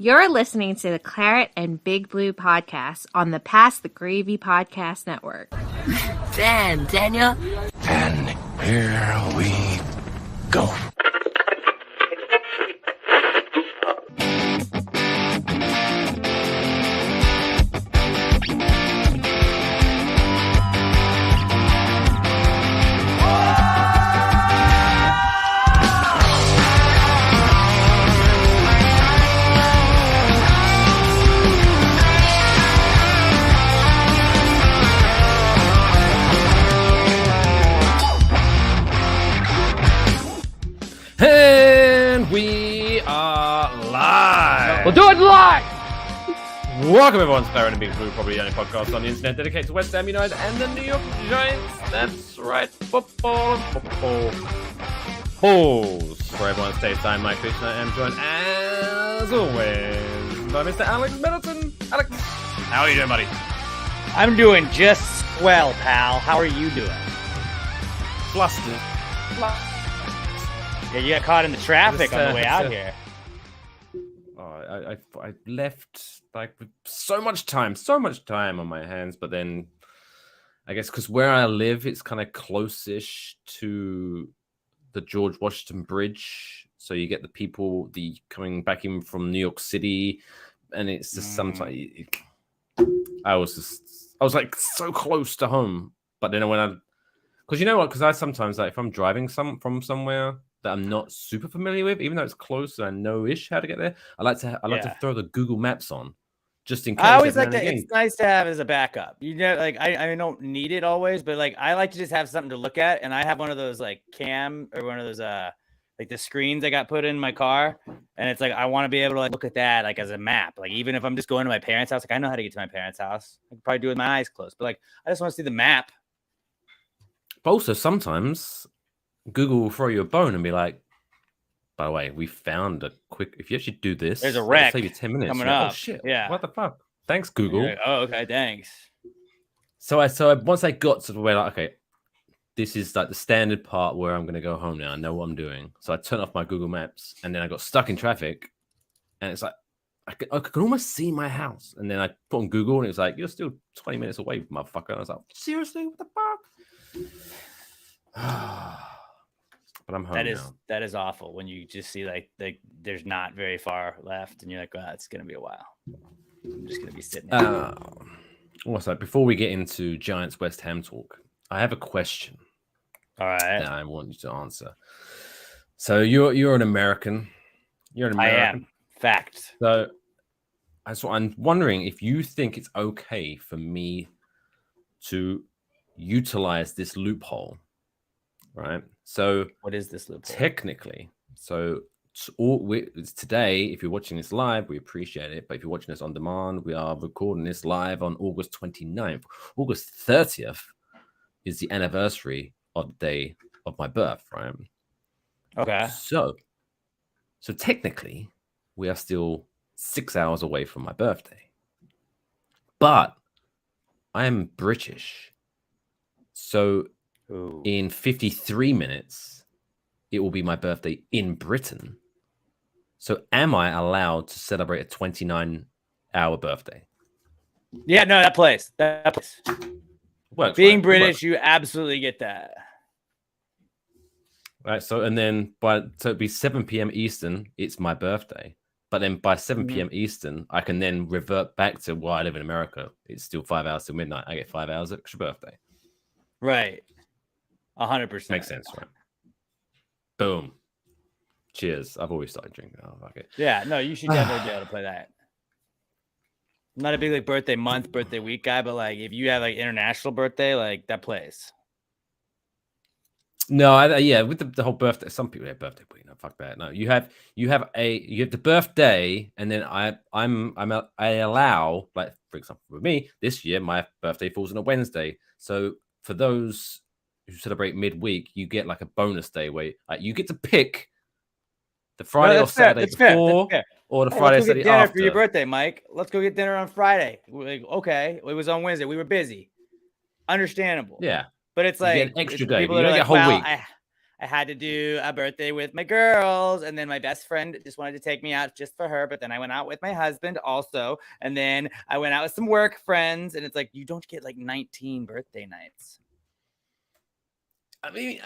You're listening to the Claret and Big Blue podcast on the Pass the Gravy podcast network. Damn, Daniel. And here we go. And we are live. We'll do it live. Welcome everyone to Claret and Big Blue, probably the only podcast on the internet dedicated to West Ham United and the New York Giants. That's right, football. Pause for everyone's taste. I'm Mike Fish and I am joined as always by Mr. Alex Middleton. Alex, how are you doing, buddy? I'm doing just well, pal. How are you doing? Flustered. Yeah, you got caught in the traffic on the way out here. Oh, I left like with so much time on my hands, but then I guess because where I live, it's kind of close-ish to the George Washington Bridge, so you get the people coming back in from New York City, and it's just sometimes I was like so close to home, but then because you know what? Because I sometimes like if I'm driving from somewhere that I'm not super familiar with, even though it's close and I know-ish how to get there, I like to throw the Google Maps on, just in case. I always like that. It's nice to have as a backup. You know, like I don't need it always, but like I like to just have something to look at. And I have one of those like cam or one of those like the screens I got put in my car, and it's like I want to be able to like look at that like as a map. Like even if I'm just going to my parents' house, like I know how to get to my parents' house. I could probably do it with my eyes closed, but like I just want to see the map. But also sometimes Google will throw you a bone and be like, by the way, we found a quick, if you actually do this, there's a wreck. It'll save you 10 minutes. Coming up. Oh shit. Yeah. What the fuck? Thanks, Google. Like, oh, okay, thanks. So once I got to the way, like, okay, this is like the standard part where I'm gonna go home now. I know what I'm doing. So I turned off my Google Maps, and then I got stuck in traffic, and it's like I could almost see my house. And then I put on Google, and it was like, you're still 20 minutes away, motherfucker. And I was like, seriously, what the fuck? But I'm home now. That is awful when you just see like there's not very far left, and you're like, well, it's gonna be a while. I'm just gonna be sitting here. Also, before we get into Giants West Ham talk, I have a question. All right. That I want you to answer. So you're an American. You're an American. I am. Fact. So I'm wondering if you think it's okay for me to utilize this loophole, right? So what is this loophole? Technically, today, if you're watching this live, we appreciate it. But if you're watching this on demand, we are recording this live on August 29th. August 30th is the anniversary of the day of my birth, right? Okay. So technically, we are still 6 hours away from my birthday. But I am British. So in 53 minutes, it will be my birthday in Britain. So am I allowed to celebrate a 29-hour birthday? Yeah, no, that plays. Works, Being right? British, you absolutely get that. Right. So and then it'd be 7 p.m. Eastern, it's my birthday. But then by 7 p.m. Eastern, I can then revert back to I live in America. It's still 5 hours till midnight. I get 5 hours extra birthday. Right. 100%. Makes sense, right? Boom. Cheers. I've always started drinking. Oh, fuck it. Yeah, no, you should definitely be able to play that. I'm not a big like birthday month, birthday week guy, but like if you have like international birthday, like that plays. No, with the whole birthday. Some people have birthday week. No, fuck that. No, you have the birthday, and then I allow, like for example with me this year, my birthday falls on a Wednesday. So for those who celebrate midweek, you get like a bonus day where you get to pick the Friday or Saturday before, or the Friday or Saturday after. For your birthday, Mike. Let's go get dinner on Friday. We're like, okay, it was on Wednesday. We were busy. Understandable. Yeah. But it's like an extra day. People You don't are get like, a whole well, week. I I had to do a birthday with my girls, and then my best friend just wanted to take me out just for her. But then I went out with my husband also, and then I went out with some work friends, and it's like you don't get like 19 birthday nights. I mean,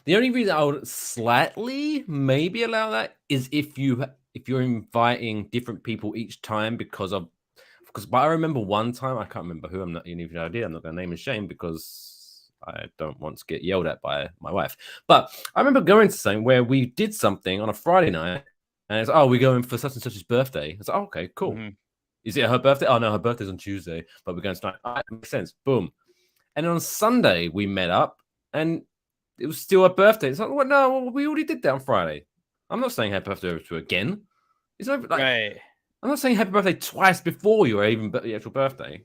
the only reason I would slightly maybe allow that is if you're inviting different people each time because I remember one time, I can't remember who, I'm not even an idea, I'm not going to name and shame because I don't want to get yelled at by my wife. But I remember going to something where we did something on a Friday night, and it's we're going for such and such's birthday. It's okay, cool. Mm-hmm. Is it her birthday? Oh no, her birthday's on Tuesday, but we're going tonight. It makes sense. Boom. And on Sunday we met up. And it was still her birthday. It's like, well, no, we already did that on Friday. I'm not saying happy birthday to her again. It's not like, right. I'm not saying happy birthday twice before your even the actual birthday.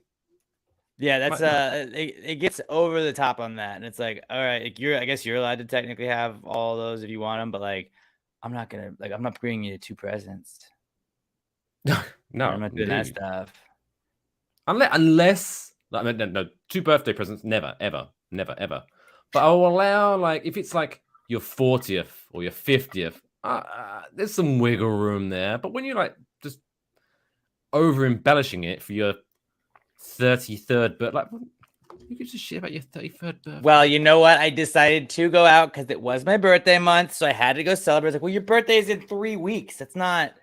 Yeah, that's it gets over the top on that, and it's like, all right, I guess you're allowed to technically have all those if you want them, but like, I'm not bringing you 2 presents. No, I'm not doing that stuff. Unless like, no, 2 birthday presents, never, ever. But I'll allow, like, if it's like your 40th or your 50th, there's some wiggle room there. But when you're like just over embellishing it for your 33rd, but like, who gives a shit about your 33rd birthday? Well, you know what? I decided to go out because it was my birthday month, so I had to go celebrate. It's like, well, your birthday's in 3 weeks. That's not.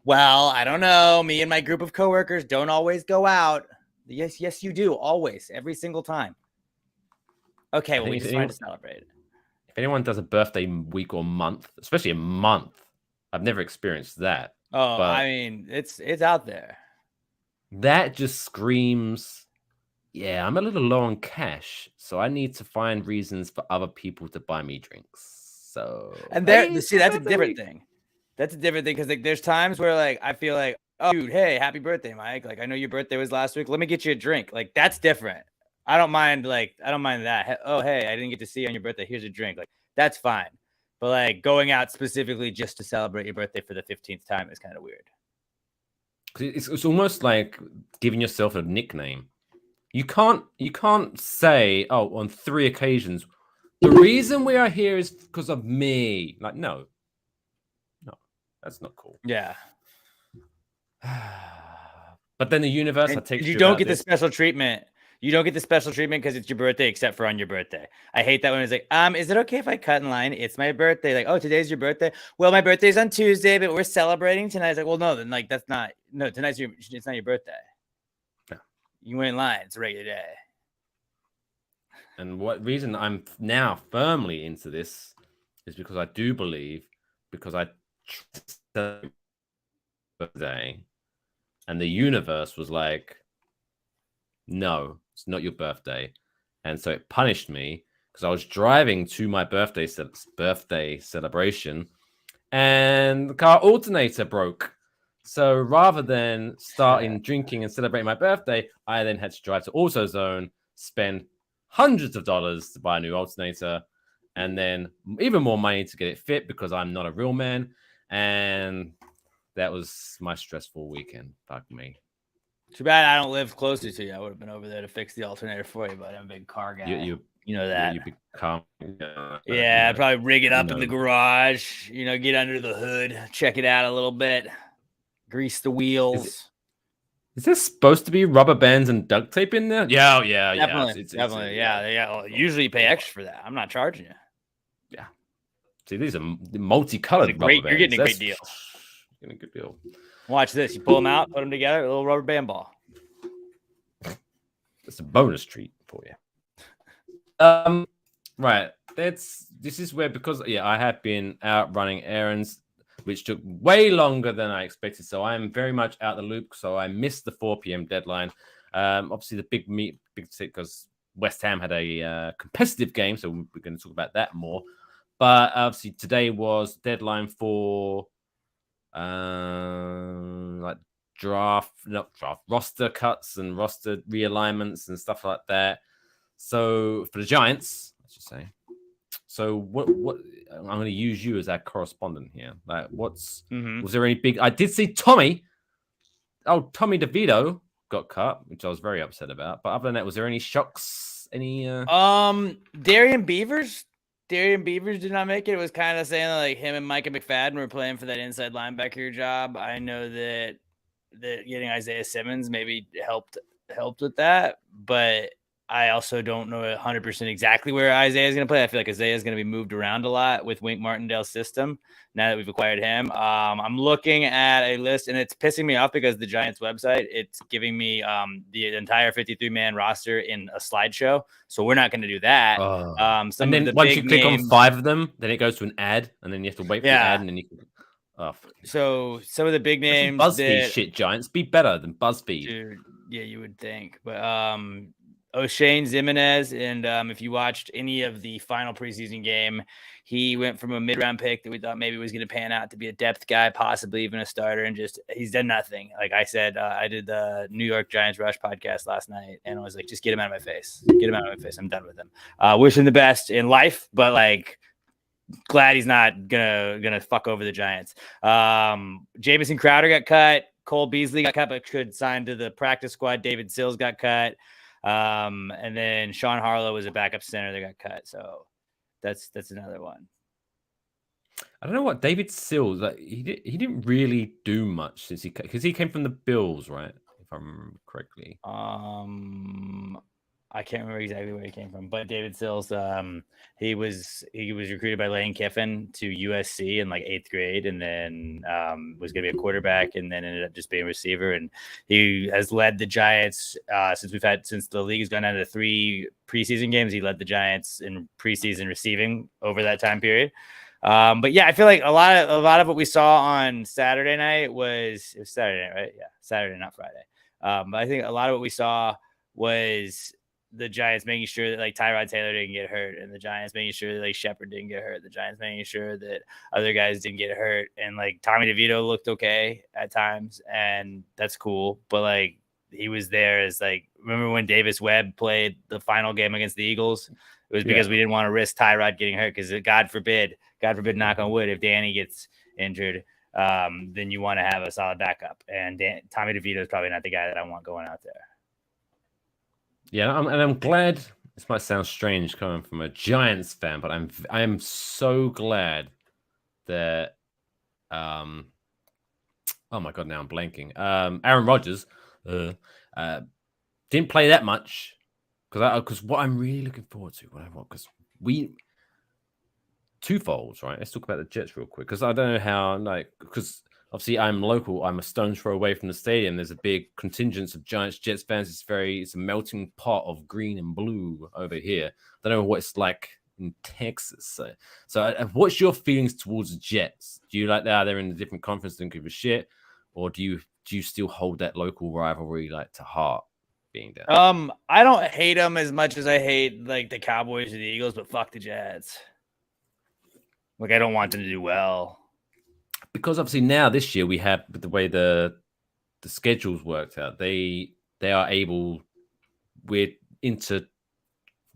Well, I don't know. Me and my group of coworkers don't always go out. Yes, you do. Always, every single time. Okay, well, we just wanted to celebrate it. If anyone does a birthday week or month, especially a month, I've never experienced that. Oh, but I mean, it's out there. That just screams, yeah, I'm a little low on cash, so I need to find reasons for other people to buy me drinks. So, and see, that's a different thing. That's a different thing because like, there's times where like I feel like, oh, dude, hey, happy birthday, Mike. Like I know your birthday was last week. Let me get you a drink. Like that's different. I don't mind that. Oh, hey, I didn't get to see you on your birthday. Here's a drink. Like, that's fine. But like going out specifically just to celebrate your birthday for the 15th time is kind of weird. It's almost like giving yourself a nickname. You can't say, oh, on 3 occasions, the reason we are here is because of me. Like, no, that's not cool. Yeah. But then the universe takes you don't get the special treatment. You don't get the special treatment because it's your birthday, except for on your birthday. I hate that when it's like, is it okay if I cut in line? It's my birthday. Like, oh, today's your birthday. Well, my birthday's on Tuesday, but we're celebrating tonight. It's like, well, no, then like it's not your birthday. Yeah. You went in line. It's a regular day. And what reason I'm now firmly into this is because I do believe, because I birthday, and the universe was like, no, it's not your birthday. And so it punished me because I was driving to my birthday celebration and the car alternator broke. So rather than starting drinking and celebrating my birthday, I then had to drive to AutoZone, spend hundreds of dollars to buy a new alternator, and then even more money to get it fit because I'm not a real man. And that was my stressful weekend. Fuck me. Too bad I don't live closer to you. I would have been over there to fix the alternator for you, but I'm a big car guy. You know that. You become. Yeah, I'd probably rig it up in the garage. Get under the hood, check it out a little bit, grease the wheels. Is there supposed to be rubber bands and duct tape in there? Yeah, definitely. Definitely. Yeah. Usually you pay extra for that. I'm not charging you. Yeah. See, these are multicolored rubber bands. You're getting a great deal. Getting a good deal. Watch this. You pull them out, put them together, a little rubber band ball. That's a bonus treat for you. Right. This is where, because I have been out running errands, which took way longer than I expected. So I'm very much out the loop. So I missed the 4 p.m. deadline. Obviously the big because West Ham had a competitive game, so we're going to talk about that more. But obviously today was deadline for like roster cuts and roster realignments and stuff like that. So for the Giants, I should say. So what I'm going to use you as our correspondent here. Like, was there any big? I did see Tommy DeVito got cut, which I was very upset about. But other than that, was there any shocks? Any? Darian Beavers Darian Beavers did not make it. It was kind of saying that, like, him and Micah McFadden were playing for that inside linebacker job. I know that getting Isaiah Simmons maybe helped with that, but I also don't know 100% exactly where Isaiah is going to play. I feel like Isaiah is going to be moved around a lot with Wink Martindale's system now that we've acquired him. I'm looking at a list, and it's pissing me off because the Giants website, it's giving me the entire 53-man roster in a slideshow. So we're not going to do that. And then once you click on 5 of them, then it goes to an ad, and then you have to wait for the ad, and then you can... So some of the big names... BuzzFeed shit, Giants. Be better than BuzzFeed. Dude, yeah, you would think. But O'Shane Zimenez, and if you watched any of the final preseason game, he went from a mid-round pick that we thought maybe was going to pan out to be a depth guy, possibly even a starter, and just he's done nothing. Like I said, I did the New York Giants Rush podcast last night, and I was like, just get him out of my face. Get him out of my face. I'm done with him. Wish him the best in life, but like, glad he's not gonna fuck over the Giants. Jamison Crowder got cut. Cole Beasley got cut, but could sign to the practice squad. David Sills got cut. And then Sean Harlow was a backup center that got cut. So that's another one. I don't know what David Sills, like he didn't really do much since because he came from the Bills, right? If I remember correctly. I can't remember exactly where he came from, but David Sills, he was recruited by Lane Kiffin to USC in like 8th grade, and then was going to be a quarterback, and then ended up just being a receiver. And he has led the Giants since the league has gone down to 3 preseason games. He led the Giants in preseason receiving over that time period. But yeah, I feel like a lot of what we saw on Saturday night it was Saturday night, right? Yeah, Saturday, not Friday. But I think a lot of what we saw was the Giants making sure that like Tyrod Taylor didn't get hurt, and the Giants making sure that like Shepard didn't get hurt, the Giants making sure that other guys didn't get hurt, and like Tommy DeVito looked okay at times, and that's cool. But like he was there as like, remember when Davis Webb played the final game against the Eagles? It was because we didn't want to risk Tyrod getting hurt, because God forbid, knock on wood, if Danny gets injured, then you want to have a solid backup. And Tommy DeVito is probably not the guy that I want going out there. Yeah, I'm glad. This might sound strange coming from a Giants fan, but I am so glad that oh my god, now I'm blanking. Aaron Rodgers didn't play that much, because what I'm really looking forward to, because twofolds, right? Let's talk about the Jets real quick, because I don't know how, because obviously I'm local. I'm a stone's throw away from the stadium. There's a big contingent of Giants Jets fans. It's a melting pot of green and blue over here. I don't know what it's like in Texas. So what's your feelings towards the Jets? Do you like that they're in a different conference, don't give a shit, or do you still hold that local rivalry like to heart? Being down. I don't hate them as much as I hate like the Cowboys or the Eagles, but fuck the Jets. Like I don't want them to do well. Because obviously now this year we have, the way the schedules worked out, they are able, we're into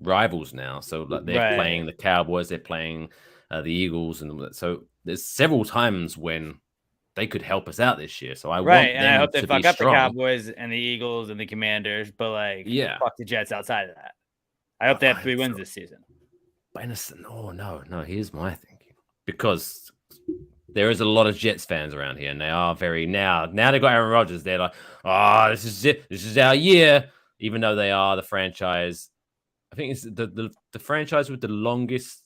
rivals now. So like they're playing the Cowboys, they're playing the Eagles, and so there's several times when they could help us out this year. So I want them and I hope they fuck up strong. the Cowboys and the Eagles and the Commanders, but like fuck the Jets outside of that. I hope they have 3 wins this season. But no, here's my thinking. Because there is a lot of Jets fans around here, and they are very now they've got Aaron Rodgers. They're like, this is it. This is our year. Even though they are the franchise, I think it's the franchise with the longest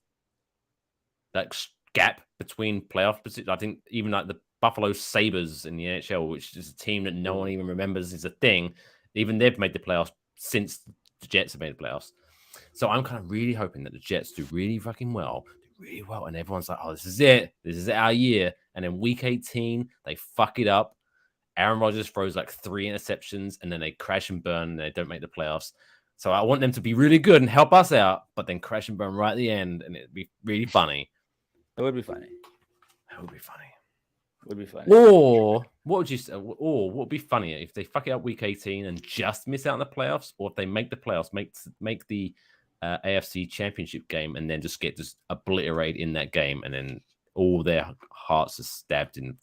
like gap between playoff positions. I think even like the Buffalo Sabres in the NHL, which is a team that no one even remembers is a thing. Even they've made the playoffs since the Jets have made the playoffs. So I'm kind of really hoping that the Jets do really fucking well. Really well, and everyone's like, this is it. This is our year. And then week 18, they fuck it up. Aaron Rodgers throws like 3 interceptions, and then they crash and burn, and they don't make the playoffs. So I want them to be really good and help us out, but then crash and burn right at the end, and it'd be really funny. It would be funny. That would be funny. Would be funny. Or what would you say? Or what would be funnier if they fuck it up week 18 and just miss out on the playoffs, or if they make the playoffs, make the AFC Championship game, and then just obliterated in that game, and then all their hearts are stabbed in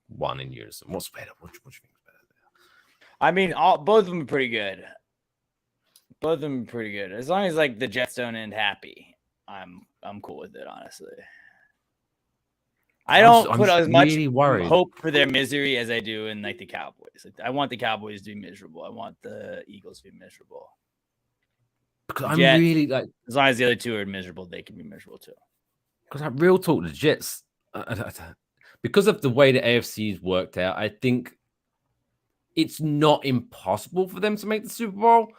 one in unison. What's better? What do you think is better there? I mean, both of them are pretty good. Both of them are pretty good. As long as like the Jets don't end happy. I'm cool with it, honestly. I don't put as much worried. hope for their misery as I do in like the Cowboys. Like, I want the Cowboys to be miserable. I want the Eagles to be miserable. Because I'm really like, as long as the other two are miserable, they can be miserable too. Because real talk, the Jets, because of the way the AFC's worked out, I think it's not impossible for them to make the Super Bowl.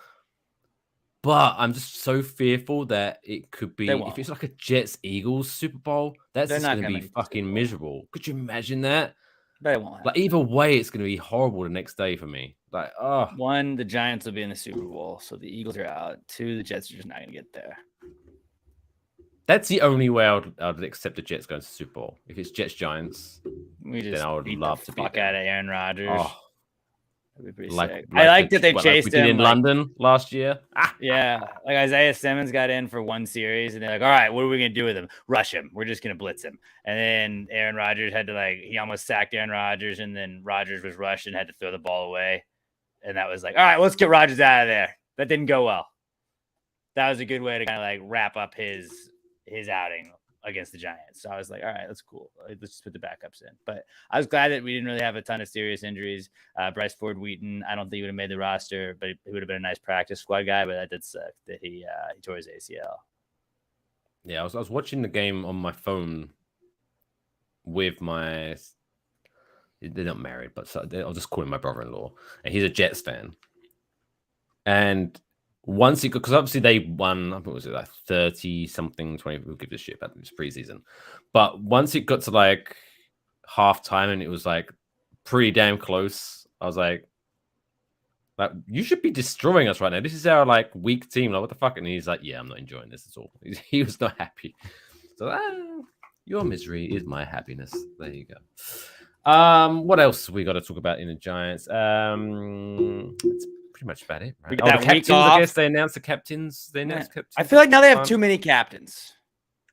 But I'm just so fearful that it could be, if it's like a Jets-Eagles Super Bowl, that's just going to be fucking miserable. Could you imagine that? They won't. Like, either way, it's going to be horrible the next day for me. Like, one, the Giants will be in the Super Bowl, so the Eagles are out. Two, the Jets are just not going to get there. That's the only way I'd accept the Jets going to the Super Bowl. If it's Jets-Giants, then I would love to be fuck out of Aaron Rodgers. Oh. That'd be pretty sick. I like that they chased him in London last year. Yeah, like Isaiah Simmons got in for one series, and they're like, "All right, what are we gonna do with him? Rush him. We're just gonna blitz him." And then Aaron Rodgers had to he almost sacked Aaron Rodgers, and then Rodgers was rushed and had to throw the ball away, and that was like, "All right, let's get Rodgers out of there." That didn't go well. That was a good way to kind of wrap up his outing against the Giants. So I was like, all right, that's cool. Let's just put the backups in. But I was glad that we didn't really have a ton of serious injuries. Bryce Ford Wheaton, I don't think he would have made the roster, but he would have been a nice practice squad guy. But that did suck that he tore his ACL. Yeah, I was watching the game on my phone with my. They're not married, but I'll just call him my brother-in-law, and he's a Jets fan. And once because obviously they won, I think it was like 30 something, 20. We'll give this shit about this preseason. But once it got to halftime and it was pretty damn close, I was like, you should be destroying us right now. This is our weak team. What the fuck? And he's like, yeah, I'm not enjoying this at all. He was not happy. So your misery is my happiness. There you go. What else we got to talk about in the Giants? It's pretty much about it, right? The captains, I guess they announced the captains. Captains. I feel like now they have too many captains.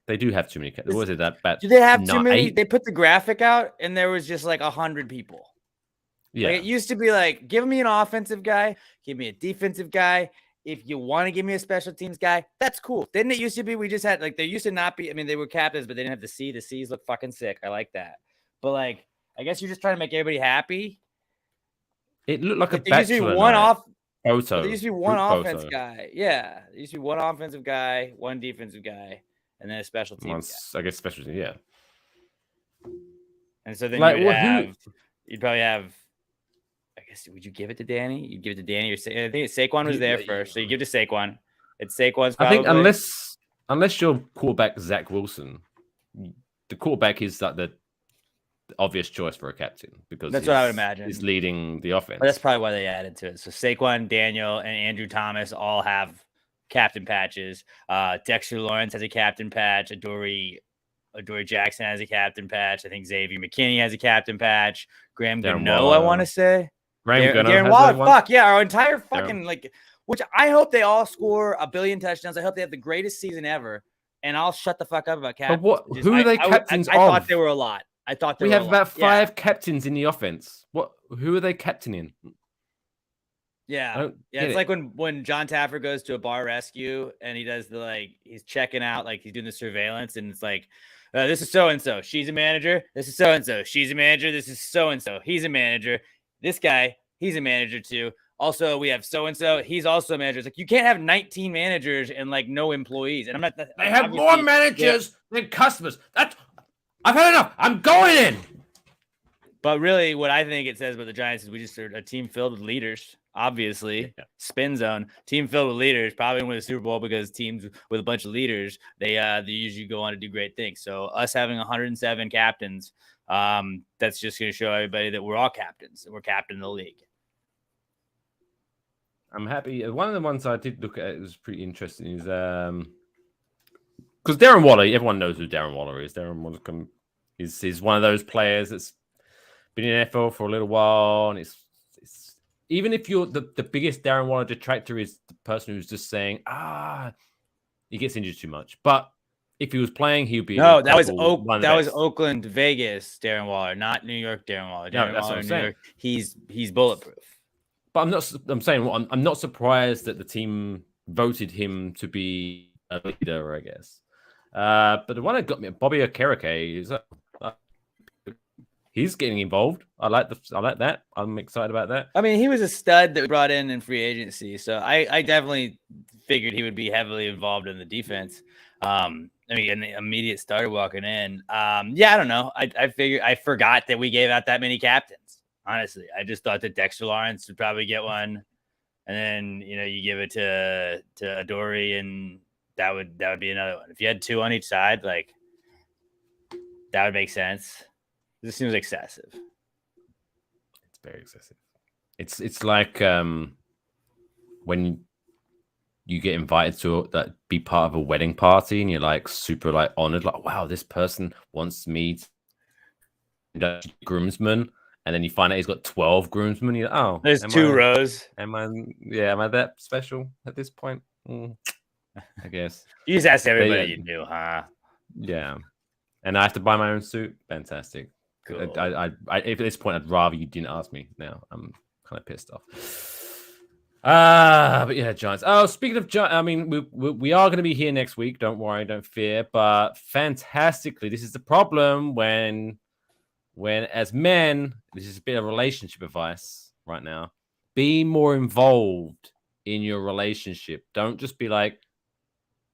They do have too many captains. Was it that bad? Do they have too many? They put the graphic out, and there was just 100 people. Yeah, it used to be give me an offensive guy, give me a defensive guy. If you want to give me a special teams guy, that's cool. Didn't it used to be we just had there used to not be? I mean, they were captains, but they didn't have the C. The C's look fucking sick. I like that. But I guess you're just trying to make everybody happy. It looked like a there used to be one photo. There used to be one offense guy. Yeah, there used to be one offensive guy, one defensive guy, and then a special team guy. I guess special team, yeah. And so then you'd probably have. I guess would you give it to Danny? You'd give it to Danny, or I think Saquon was there first, so you give it to Saquon. It's Saquon's. Probably. I think unless your quarterback Zach Wilson, the quarterback is the obvious choice for a captain because that's what I would imagine. He's leading the offense. But that's probably why they added to it. So Saquon, Daniel, and Andrew Thomas all have captain patches. Dexter Lawrence has a captain patch. Adoree Jackson has a captain patch. I think Xavier McKinney has a captain patch. Graham Gano, I want to say. Darren Waller, fuck yeah, our entire fucking which I hope they all score 1 billion touchdowns. I hope they have the greatest season ever, and I'll shut the fuck up about captains. But who are they captains of? I thought they were a lot. We have about 5 captains in the offense. Who are they captaining? Yeah, it's like when John Taffer goes to a bar rescue and he does he's checking out, he's doing the surveillance, and it's this is so and so. She's a manager. This is so and so. She's a manager. This is so and so. He's a manager. This guy, he's a manager too. Also, we have so and so. He's also a manager. It's you can't have 19 managers and no employees. And I'm not. They have more managers than customers. I've had enough. I'm going in. But really, what I think it says about the Giants is we just are a team filled with leaders. Obviously, spin zone team filled with leaders probably win the Super Bowl because teams with a bunch of leaders they usually go on to do great things. So us having 107 captains. That's just going to show everybody that we're all captains and we're captain of the league. I'm happy. One of the ones I did look at, it was pretty interesting, is because Darren Waller, everyone knows who Darren Waller is. Darren Waller is one of those players that's been in NFL for a little while, and it's even if you're the biggest Darren Waller detractor is the person who's just saying, he gets injured too much, but if he was playing, he'd be that was Oakland, Vegas, Darren Waller, not New York, Darren Waller. That's what I'm saying. He's bulletproof. But I'm saying I'm not surprised that the team voted him to be a leader, I guess. But the one that got me, Bobby Okereke, is he's getting involved. I like that. I'm excited about that. I mean, he was a stud that we brought in free agency, so I definitely figured he would be heavily involved in the defense. I mean, an immediate starter walking in. Yeah, I don't know. I forgot that we gave out that many captains. Honestly, I just thought that Dexter Lawrence would probably get one, and then you give it to Adoree, and that would be another one. If you had 2 on each side, like that would make sense. This seems excessive. It's very excessive. It's like when you get invited to be part of a wedding party and you're like super like honored, like wow, this person wants me to groomsman, and then you find out he's got 12 groomsmen. You're like, oh, there's 2 rows. Am I that special at this point? I guess. You just asked everybody you knew, huh? Yeah. And I have to buy my own suit. Fantastic. Cool. I at this point, I'd rather you didn't ask me. Now I'm kind of pissed off. But yeah, Giants. Oh, speaking of Giants, I mean, we are going to be here next week. Don't worry, don't fear. But fantastically, this is the problem when as men, this is a bit of relationship advice right now. Be more involved in your relationship. Don't just be like,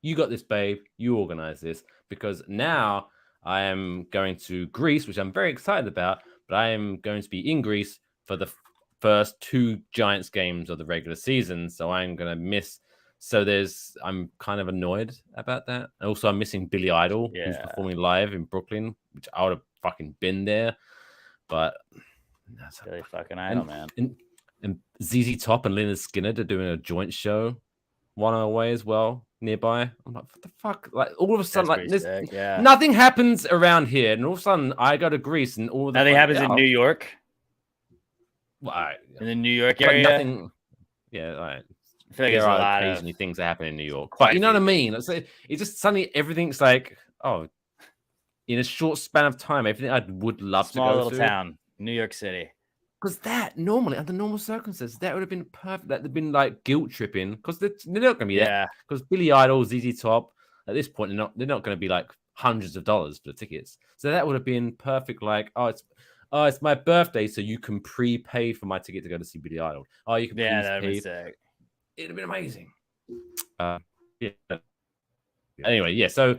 you got this, babe. You organize this. Because now I am going to Greece, which I'm very excited about, but I am going to be in Greece for the first 2 Giants games of the regular season. So I'm going to miss. So I'm kind of annoyed about that. And also I'm missing Billy Idol, who's performing live in Brooklyn, which I would have fucking been there. But that's Billy fucking Idol, man. And ZZ Top and Leonard Skinner are doing a joint show one away as well. Nearby, I'm like, what the fuck? Like all of a sudden, like this, nothing happens around here, and all of a sudden, I go to Greece, and all nothing happens in New York. Well, all right. In the New York area, nothing. Yeah, all right. I feel like there are occasionally things that happen in New York, but you know what I mean. It's just suddenly everything's like, oh, in a short span of time, everything I would love to go to. Small little town, New York City. Because that normally, under normal circumstances, that would have been perfect. That would have been like guilt tripping because they're not going to be there. Because Billy Idol, ZZ Top, at this point, they're not going to be like hundreds of dollars for the tickets. So that would have been perfect. Like, it's my birthday, so you can prepay for my ticket to go to see Billy Idol. Oh, you can that'd be sick. It'd have been amazing. Anyway, yeah. So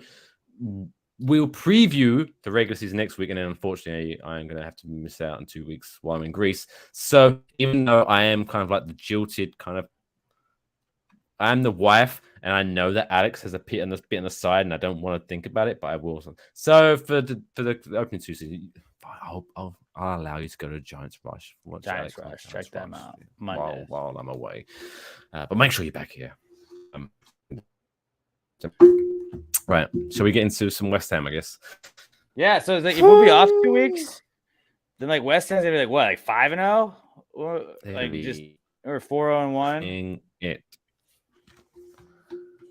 we'll preview the regular season next week, and then unfortunately, I'm going to have to miss out in 2 weeks while I'm in Greece. So even though I am kind of like the jilted kind of, I'm the wife, and I know that Alex has a bit on the side, and I don't want to think about it, but I will. So for the opening 2 seasons, I'll allow you to go to Giants Rush. Giants Rush, check them out Monday while I'm away. But make sure you're back here. Right. Shall we get into some West Ham, I guess? Yeah. So it's like if we'll be off 2 weeks, then like West Ham's gonna be like what, like 5-0, or like just or 4-1. It.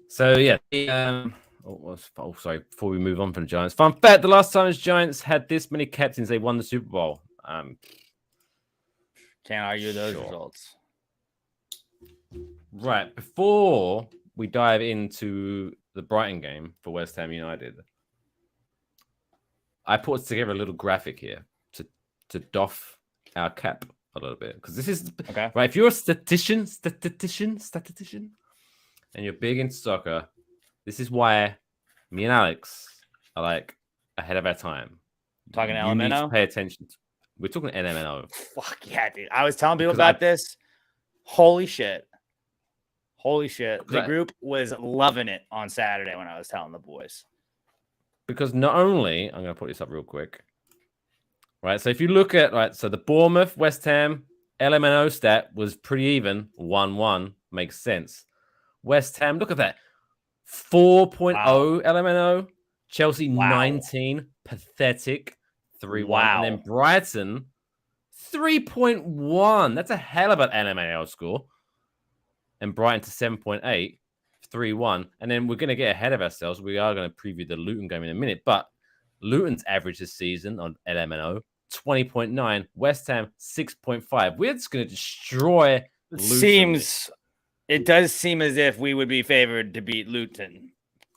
So yeah. Sorry. Before we move on from the Giants, fun fact: the last time the Giants had this many captains, they won the Super Bowl. Can't argue those results. Right. Before we dive into the Brighton game for West Ham United, I put together a little graphic here to doff our cap a little bit, because this is okay. Right. If you're a statistician, and you're big into soccer, this is why me and Alex are like ahead of our time. Talking you need to LMNO? pay attention. We're talking LMNO. Fuck yeah, dude! I was telling people about this. Holy shit! The group was loving it on Saturday when I was telling the boys. Because not only, I'm going to put this up real quick. Right, so if you look at, so the Bournemouth, West Ham, LMNO stat was pretty even. 1-1. Makes sense. West Ham, look at that. 4.0 LMNO. Chelsea, 19. Pathetic. 3-1. Wow. And then Brighton, 3.1. That's a hell of an LMNO score. And Brighton to 7.8, 3-1. And then we're going to get ahead of ourselves. We are going to preview the Luton game in a minute. But Luton's average this season on LMNO, 20.9. West Ham, 6.5. We're just going to destroy Luton. It does seem as if we would be favored to beat Luton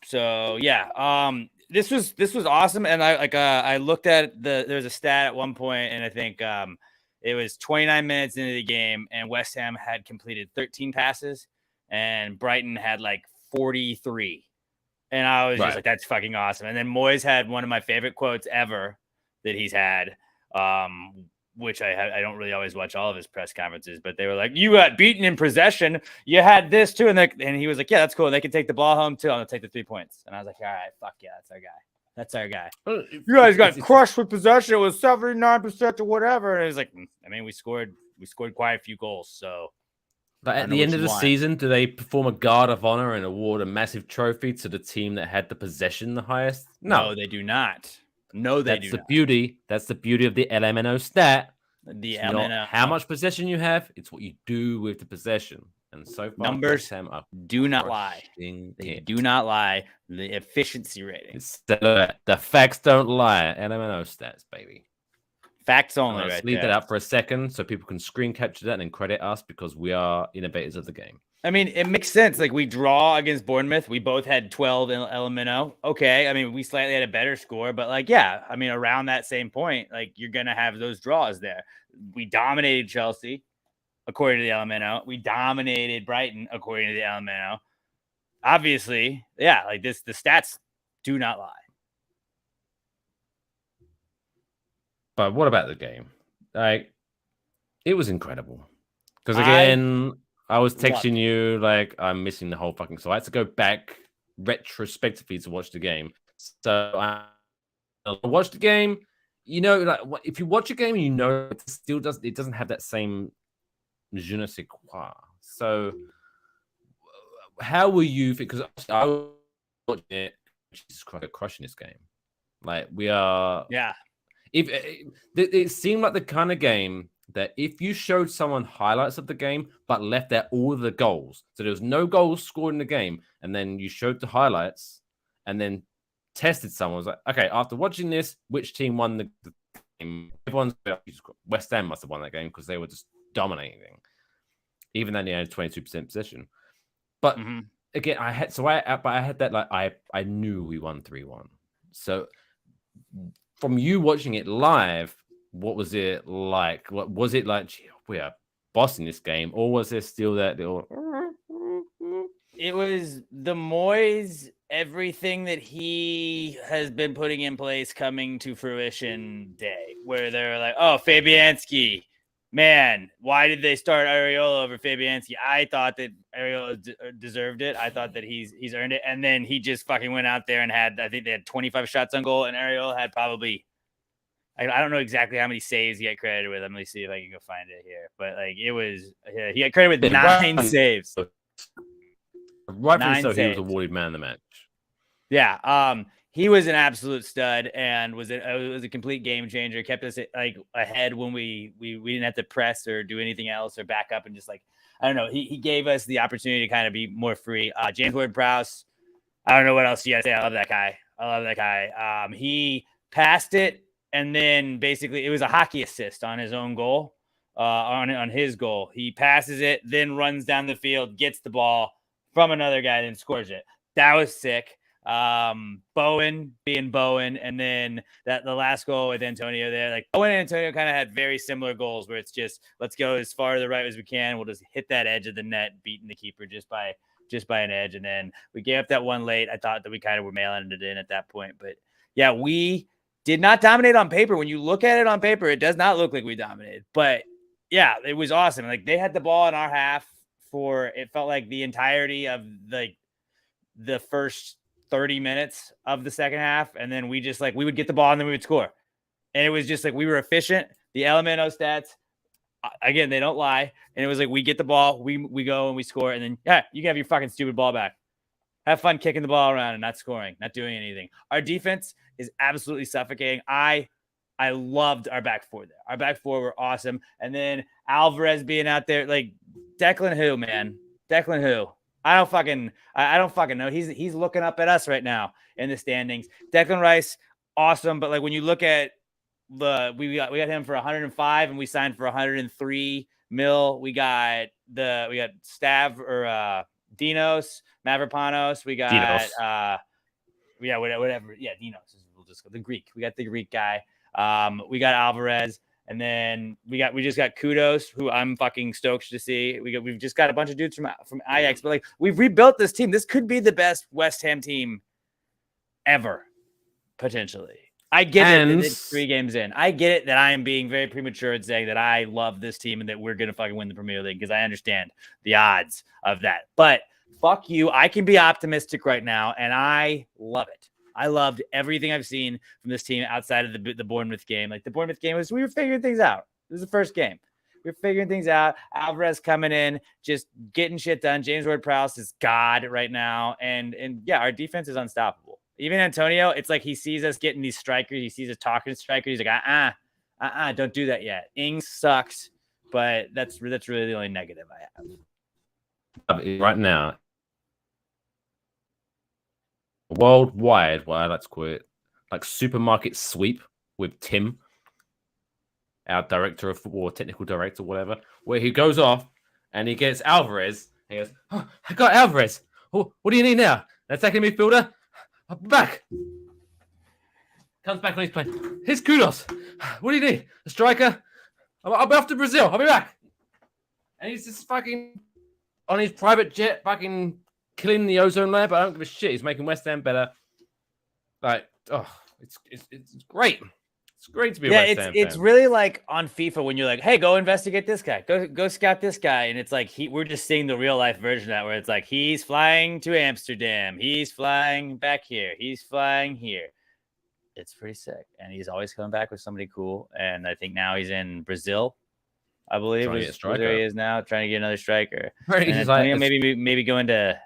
So yeah, this was awesome. And I looked at there's a stat at one point, and I think it was 29 minutes into the game, and West Ham had completed 13 passes, and Brighton had like 43. And I was just like, that's fucking awesome. And then Moyes had one of my favorite quotes ever that he's had, which I don't really always watch all of his press conferences, but they were like, you got beaten in possession. You had this too. And he was like, yeah, that's cool. They can take the ball home too. I'm going to take the 3 points. And I was like, all right, fuck yeah, that's our guy. That's our guy. You guys got crushed with possession. It was 79% or whatever. And it was like, I mean, we scored quite a few goals. So but at the end of the season, do they perform a guard of honor and award a massive trophy to the team that had the possession the highest? No, they do not. No, they do not. Beauty. That's the beauty of the LMNO stat. The LMNO. Not how much possession you have, it's what you do with the possession. And so far, numbers do not lie. They do not lie. The efficiency rating. The facts don't lie. LMNO stats, baby. Facts only. Let's leave that up for a second so people can screen capture that and then credit us because we are innovators of the game. I mean, it makes sense. Like we draw against Bournemouth. We both had 12 in LMNO. Okay. I mean, we slightly had a better score, but like, yeah, I mean, around that same point, like you're going to have those draws there. We dominated Chelsea according to the LMNO. We dominated Brighton according to the LMNO. Obviously, yeah, like the stats do not lie. But what about the game? Like, it was incredible. Because again, I was texting you like I'm missing the whole fucking. So I had to go back retrospectively to watch the game. So I watched the game. You know, like if you watch a game, you know it still doesn't have that same je ne sais quoi. So how were you? Because I was watching it, Jesus Christ, crushing this game. Like we are, yeah. If it seemed like the kind of game that if you showed someone highlights of the game but left out all of the goals, so there was no goals scored in the game, and then you showed the highlights and then tested someone, was like, okay, after watching this, which team won the game? Everyone's West Ham must have won that game because they were just dominating, even though they had 22% possession. But again, I had that like I knew we won 3-1. So from you watching it live, what was it like? What was it like? Gee, we are bossing this game, or was there still that little? It was the Moyes, everything that he has been putting in place coming to fruition day, where they're like, "Oh, Fabianski, man, why did they start Areola over Fabianski? I thought that Areola deserved it. I thought that he's earned it." And then he just fucking went out there and I think they had 25 shots on goal, and Areola had probably, I don't know exactly how many saves he got credited with. Let me see if I can go find it here. But like it was, he got credited with 9 saves. Rightfully so, he was awarded man of the match. Yeah, he was an absolute stud and was a complete game changer. Kept us like ahead when we didn't have to press or do anything else or back up and just like I don't know. He gave us the opportunity to kind of be more free. James Ward-Prowse, I don't know what else you gotta say. I love that guy. He passed it and then basically it was a hockey assist on his own goal. On his goal, he passes it, then runs down the field, gets the ball from another guy, then scores it. That was sick. Bowen being Bowen, and then the last goal with Antonio there. Like Bowen and Antonio kind of had very similar goals where it's just let's go as far to the right as we can. We'll just hit that edge of the net, beating the keeper just by an edge. And then we gave up that one late. I thought that we kind of were mailing it in at that point. But yeah, we did not dominate on paper. When you look at it on paper, it does not look like we dominated. But yeah, it was awesome. Like they had the ball in our half for it felt like the entirety of the first 30 minutes of the second half. And then we just like, we would get the ball and then we would score. And it was just like, we were efficient. The LMNO stats, again, they don't lie. And it was like, we get the ball, we go and we score. And then, yeah, you can have your fucking stupid ball back. Have fun kicking the ball around and not scoring, not doing anything. Our defense is absolutely suffocating. I loved our back four there. Our back four were awesome. And then Alvarez being out there, like Declan who, man? Declan who? I don't fucking know. He's looking up at us right now in the standings. Declan Rice, awesome. But like when you look at we got him for 105 and we signed for 103 mil. We got Stav or Dinos, Mavropanos. We got Yeah, whatever. Yeah, Dinos. We'll just go the Greek. We got the Greek guy. We got Alvarez, and then we just got Kudos, who I'm fucking stoked to see. We've just got a bunch of dudes from Ajax, but like we've rebuilt this team. This could be the best West Ham team ever, potentially. I get it that it's 3 games in. I get it that I am being very premature and saying that I love this team and that we're going to fucking win the Premier League because I understand the odds of that. But fuck you. I can be optimistic right now, and I love it. I loved everything I've seen from this team outside of the Bournemouth game. Like the Bournemouth game we were figuring things out. This is the first game. We're figuring things out. Alvarez coming in, just getting shit done. James Ward-Prowse is God right now. And yeah, our defense is unstoppable. Even Antonio, it's like he sees us getting these strikers. He sees us talking to strikers. He's like, don't do that yet. Ings sucks, but that's really the only negative I have. Right now, worldwide, what I like to call it, like supermarket sweep with Tim, our director of football, technical director, whatever, where he goes off and he gets Alvarez. And he goes, "Oh, I got Alvarez. Oh, what do you need now? An attacking midfielder? I'll be back." Comes back on his plane. Here's Kudos. What do you need? A striker? I'll be off to Brazil. I'll be back. And he's just fucking on his private jet, fucking killing the ozone layer, but I don't give a shit. He's making West Ham better. Like, it's great. It's great to be a West Ham fan. It's really like on FIFA when you're like, hey, go investigate this guy. Go scout this guy. And it's like we're just seeing the real life version of that where it's like he's flying to Amsterdam. He's flying back here. He's flying here. It's pretty sick. And he's always coming back with somebody cool. And I think now he's in Brazil, I believe. Where he is now, trying to get another striker. Right. And Antonio maybe going to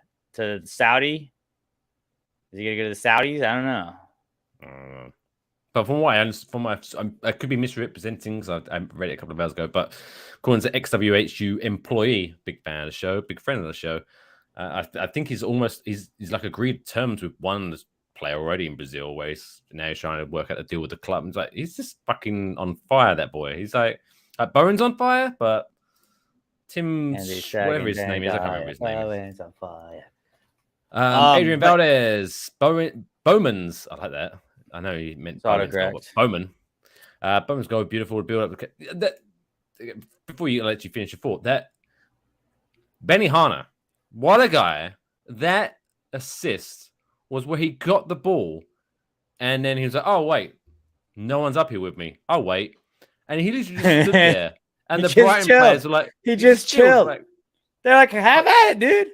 Saudi. Is he gonna go to the Saudis? I don't know. But from what I could be misrepresenting because I read it a couple of hours ago. But according to XWHU employee, big fan of the show, big friend of the show, I think he's like agreed terms with one player already in Brazil, where he's trying to work out a deal with the club. And he's just fucking on fire. That boy, he's like Bowen's on fire, but Tim, whatever his name is, I can't remember his name. Bowen's on fire. Adrian Valdez, Bowman's. I like that. I know he meant Bowman. Bowman's goal, beautiful build up. Before you let you finish your thought, that Benny Hanna, what a guy! That assist was where he got the ball, and then he was like, "Oh wait, no one's up here with me. I'll wait," and he literally just stood there. And the Brighton players were like, "He just chilled." Like, they're like, "Have at it, dude."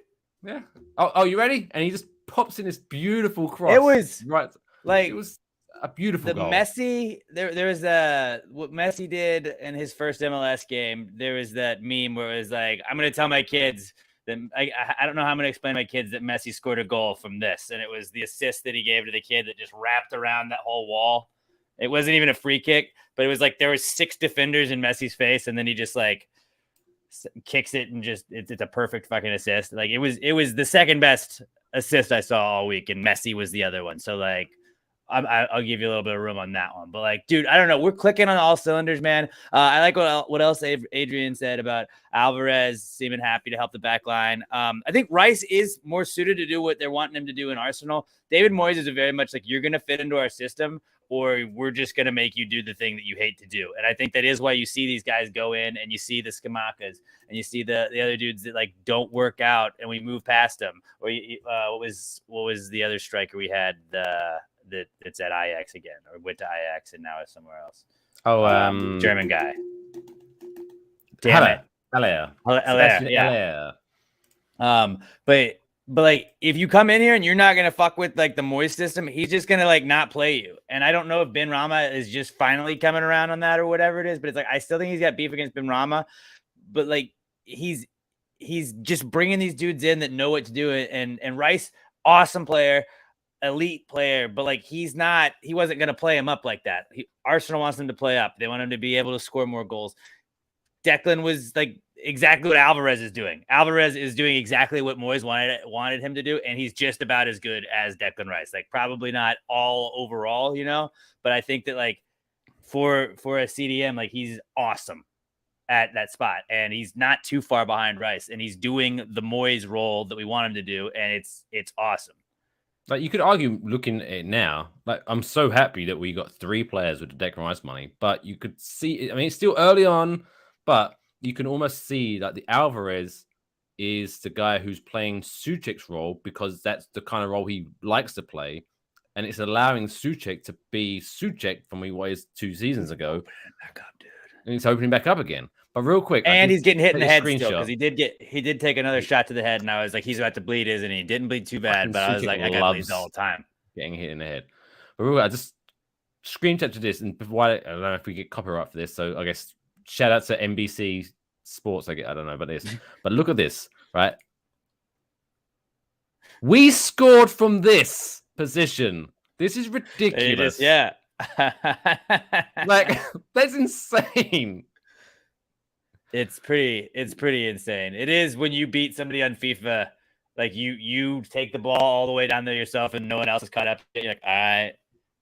Yeah. Oh, you ready? And he just pops in this beautiful cross. It was right. Like it was a beautiful goal. Messi, there was what Messi did in his first MLS game. There was that meme where it was like, I'm going to tell my kids that I don't know how I'm going to explain to my kids that Messi scored a goal from this. And it was the assist that he gave to the kid that just wrapped around that whole wall. It wasn't even a free kick, but it was like there was 6 defenders in Messi's face. And then he just like kicks it and just, it's a perfect fucking assist. Like it was the second best assist I saw all week. And Messi was the other one. So like, I'll give you a little bit of room on that one. But like, dude, I don't know. We're clicking on all cylinders, man. I like what else Adrian said about Alvarez seeming happy to help the back line. I think Rice is more suited to do what they're wanting him to do in Arsenal. David Moyes is a very much like, you're going to fit into our system or we're just going to make you do the thing that you hate to do. And I think that is why you see these guys go in and you see the Skamakas and you see the other dudes that like don't work out and we move past them. Or what was the other striker we had? That's at Ajax again, or went to Ajax and now is somewhere else. German guy. Damn it. Yeah. But like if you come in here and you're not gonna fuck with like the Moyes system, he's just gonna like not play you. And I don't know if Ben Rama is just finally coming around on that or whatever it is, but it's like I still think he's got beef against Ben Rama, but like he's just bringing these dudes in that know what to do. And Rice, awesome player. Elite player, but like he wasn't going to play him up like that. Arsenal wants him to play up. They want him to be able to score more goals. Declan was like exactly what Alvarez is doing. Alvarez is doing exactly what Moyes wanted him to do, and he's just about as good as Declan Rice. Like probably not all overall, but I think that like for a CDM, like he's awesome at that spot, and he's not too far behind Rice, and he's doing the Moyes role that we want him to do, and it's awesome. Like you could argue, looking at it now, like I'm so happy that we got 3 players with the Declan Rice money, but you could see. I mean, it's still early on, but you can almost see that the Alvarez is the guy who's playing Suchek's role because that's the kind of role he likes to play, and it's allowing Suchek to be Suchek from he was 2 seasons ago. Back up, dude. And it's opening back up again. But real quick, And he's getting hit in the head screenshot. still because he did take another shot to the head, and I was like, he's about to bleed, isn't he? Didn't bleed too bad, but I was like, I got bleeds all the time. Getting hit in the head. But real quick, I just screenshot to this, and before I don't know if we get copyright for this, so I guess shout out to NBC Sports. I don't know about this, but look at this, right? We scored from this position. This is ridiculous. Yeah. Like that's insane. It's pretty insane. It is when you beat somebody on FIFA, like you take the ball all the way down there yourself and no one else is caught up. You're like, all right.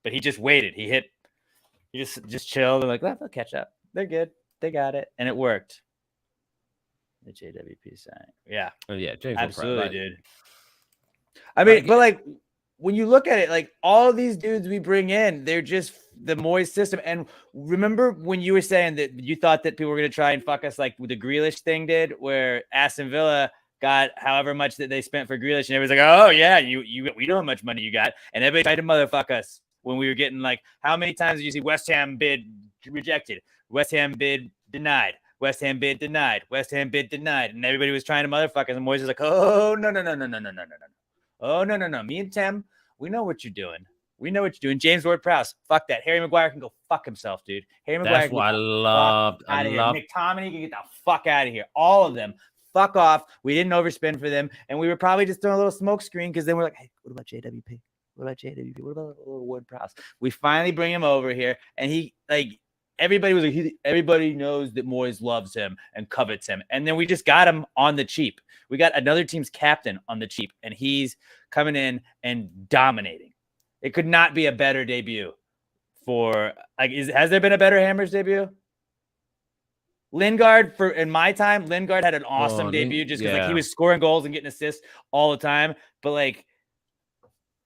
But he just waited. He just chilled and like, well, they'll catch up. They're good. They got it. And it worked. The JWP sign. Yeah. Oh, yeah, James absolutely, dude. I mean, but like when you look at it, like all of these dudes we bring in, they're just the Moyes system. And remember when you were saying that you thought that people were going to try and fuck us like the Grealish thing did, where Aston Villa got however much that they spent for Grealish, and everybody's like, oh yeah, we know how much money you got, and everybody tried to motherfuck us when we were getting like, how many times did you see West Ham bid rejected, West Ham bid denied, West Ham bid denied, West Ham bid denied, and everybody was trying to motherfuck us, and Moyes was like, oh no. Oh, no. Me and Tim, we know what you're doing. We know what you're doing. James Ward-Prowse, fuck that. Harry Maguire can go fuck himself, dude. Harry Maguire. That's what I loved. McTominay can get the fuck out of here. All of them. Fuck off. We didn't overspend for them. And we were probably just doing a little smoke screen because then we're like, hey, what about JWP? What about JWP? What about little Ward-Prowse? We finally bring him over here. And he, like, everybody was like, everybody knows that Moyes loves him and covets him. And then we just got him on the cheap. We got another team's captain on the cheap, and he's coming in and dominating. It could not be a better debut for like. Has there been a better Hammers debut? Lingard, in my time, Lingard had an awesome debut just because like he was scoring goals and getting assists all the time. But like,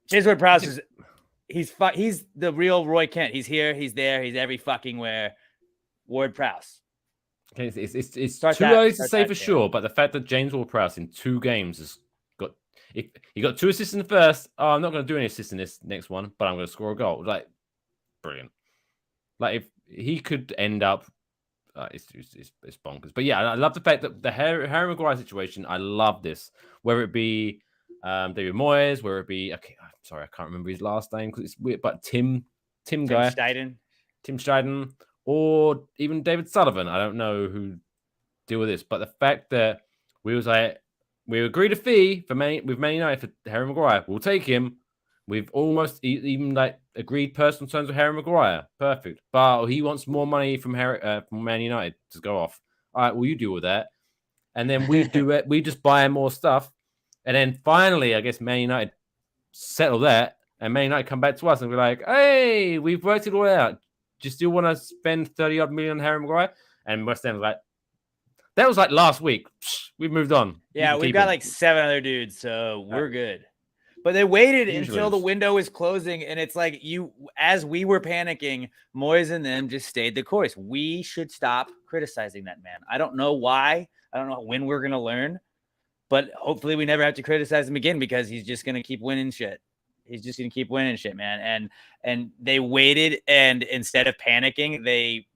James Ward-Prowse is he's the real Roy Kent. He's here, he's there, he's every fucking where. Ward-Prowse. Okay, it's too early to say for sure, but the fact that James Ward-Prowse in 2 games has got he got 2 assists in the first. Oh, I'm not going to do any assists in this next one, but I'm going to score a goal. Like, brilliant. Like if he could end up, it's bonkers. But yeah, I love the fact that the Harry Maguire situation. I love this, whether it be David Moyes, whether it be I'm sorry, I can't remember his last name because it's weird, but Tim Steiden. Or even David Sullivan. I don't know who deal with this, but the fact that we agreed a fee with Man United for Harry Maguire, we'll take him. We've almost even like agreed personal terms with Harry Maguire. Perfect. But he wants more money from Man United to go off. All right, well, you deal with that. And then we do it. We just buy more stuff. And then finally, I guess Man United settle that. And Man United come back to us and be like, hey, we've worked it all out. Do you still want to spend 30-odd million on Harry Maguire? And West Ham was like, that was like last week. We've moved on. Yeah, we've got like 7 other dudes, so we're good. But they waited until the window was closing, and it's like as we were panicking, Moyes and them just stayed the course. We should stop criticizing that man. I don't know why. I don't know when we're going to learn, but hopefully we never have to criticize him again because he's just going to keep winning shit. He's just going to keep winning shit, man. And they waited, and instead of panicking, they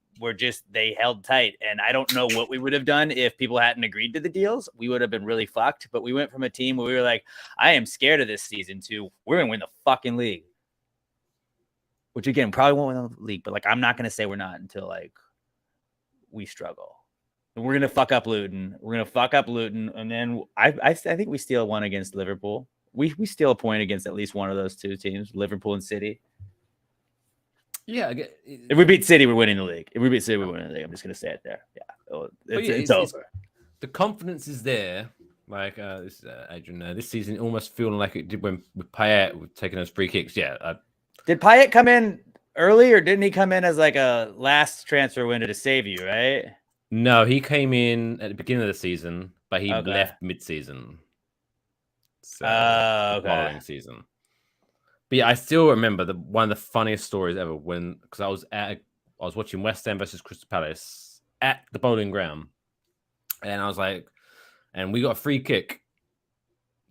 held tight. And I don't know what we would have done if people hadn't agreed to the deals. We would have been really fucked. But we went from a team where we were like, I am scared of this season to we're going to win the fucking league. Which, again, probably won't win the league. But, like, I'm not going to say we're not until, like, we struggle. And we're going to fuck up Luton. And then I think we steal one against Liverpool. We steal a point against at least one of those 2 teams, Liverpool and City. Yeah. If we beat City, we're winning the league. If we beat City, we're winning the league. I'm just going to say it there. Yeah. It's over. The confidence is there. Like, Adrian, this season almost feeling like it did when with Payet with taking those free kicks. Yeah. Did Payet come in early or didn't he come in as like a last transfer window to save you, right? No, he came in at the beginning of the season, but he left mid-season. So, following season. But yeah, I still remember one of the funniest stories ever because I was watching West Ham versus Crystal Palace at the Bowling Ground, and I was like, and we got a free kick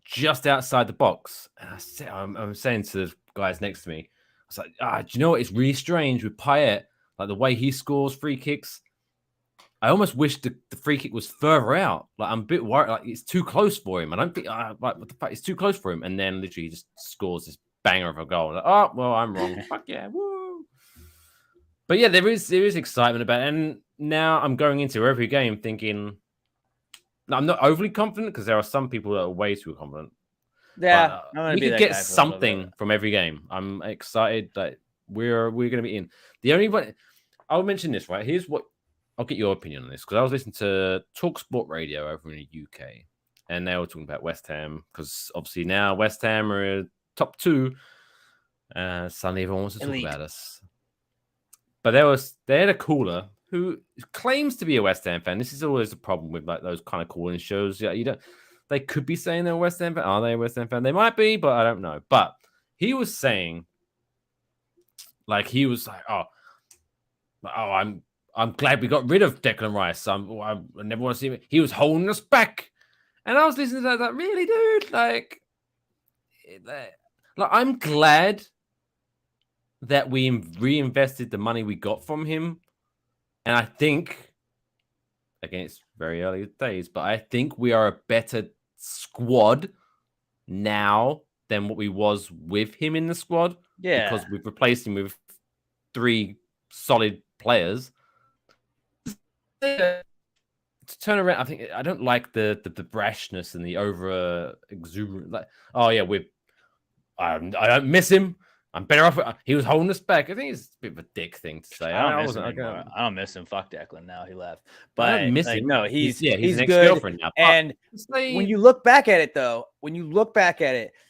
just outside the box, and I'm saying to the guys next to me, I was like, do you know what? It's really strange with Payet, like the way he scores free kicks. I almost wish the free kick was further out. Like I'm a bit worried, like it's too close for him. I don't think like what the fuck, it's too close for him, and then literally he just scores this banger of a goal. Like, oh well, I'm wrong. Fuck yeah, woo! But yeah, there is excitement about it, and now I'm going into every game thinking. I'm not overly confident because there are some people that are way too confident. Yeah, we could get something from every game. I'm excited that we're going to be in. The only one I'll mention this right. Here's what I'll get your opinion on this because I was listening to TalkSport Radio over in the UK, and they were talking about West Ham because obviously now West Ham are top 2. Suddenly everyone wants to talk about us. But they had a caller who claims to be a West Ham fan. This is always a problem with like those kind of calling shows. Yeah, they could be saying they're a West Ham fan. Are they a West Ham fan? They might be, but I don't know. But he was saying, like, he was like, I'm glad we got rid of Declan Rice. I never want to see him. He was holding us back. And I was listening to that, like, really, dude? Like I'm glad that we reinvested the money we got from him. And I think, again, it's very early days, but I think we are a better squad now than what we was with him in the squad. Yeah. Because we've replaced him with 3 solid players. To turn around, I think I don't like the brashness and the over exuberant. Like, oh yeah, I don't miss him. I'm better off. He was holding us back. I think it's a bit of a dick thing to say. I don't miss him. Fuck Declan now. He left. But I don't miss him. No, he's an good. Now. And when you look back at it, though,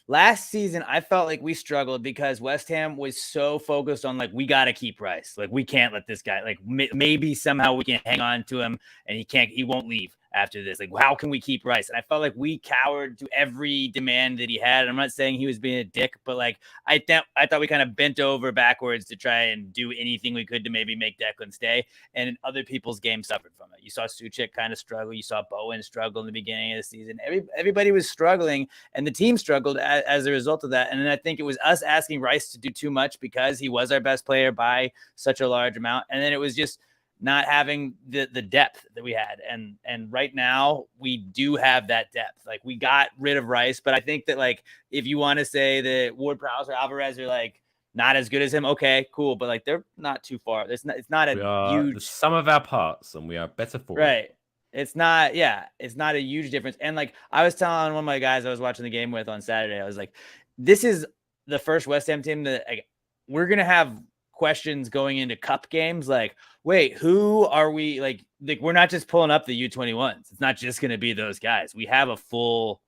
last season, I felt like we struggled because West Ham was so focused on, like, we got to keep Rice. Like, we can't let this guy, like, maybe somehow we can hang on to him and he won't leave after this. Like, how can we keep Rice? And I felt like we cowered to every demand that he had. And I'm not saying he was being a dick, but like, I thought we kind of bent over backwards to try and do anything we could to maybe make Declan stay. And other people's games suffered from it. You saw Suchek kind of struggle. You saw Bowen struggle in the beginning of the season. Everybody was struggling, and the team struggled as a result of that. And then I think it was us asking Rice to do too much because he was our best player by such a large amount. And then it was just not having the depth that we had. And right now we do have that depth. Like, we got rid of Rice, but I think that, like, if you want to say that Ward-Prowse or Alvarez are like not as good as him, okay, cool. But like, they're not too far. It's not a huge, the sum of our parts, and we are better for it. Right. It's not a huge difference. And like, I was telling one of my guys I was watching the game with on Saturday, I was like, this is the first West Ham team that, like, we're going to have questions going into cup games. Like, wait, who are we? Like we're not just pulling up the U21s. It's not just going to be those guys. We have a full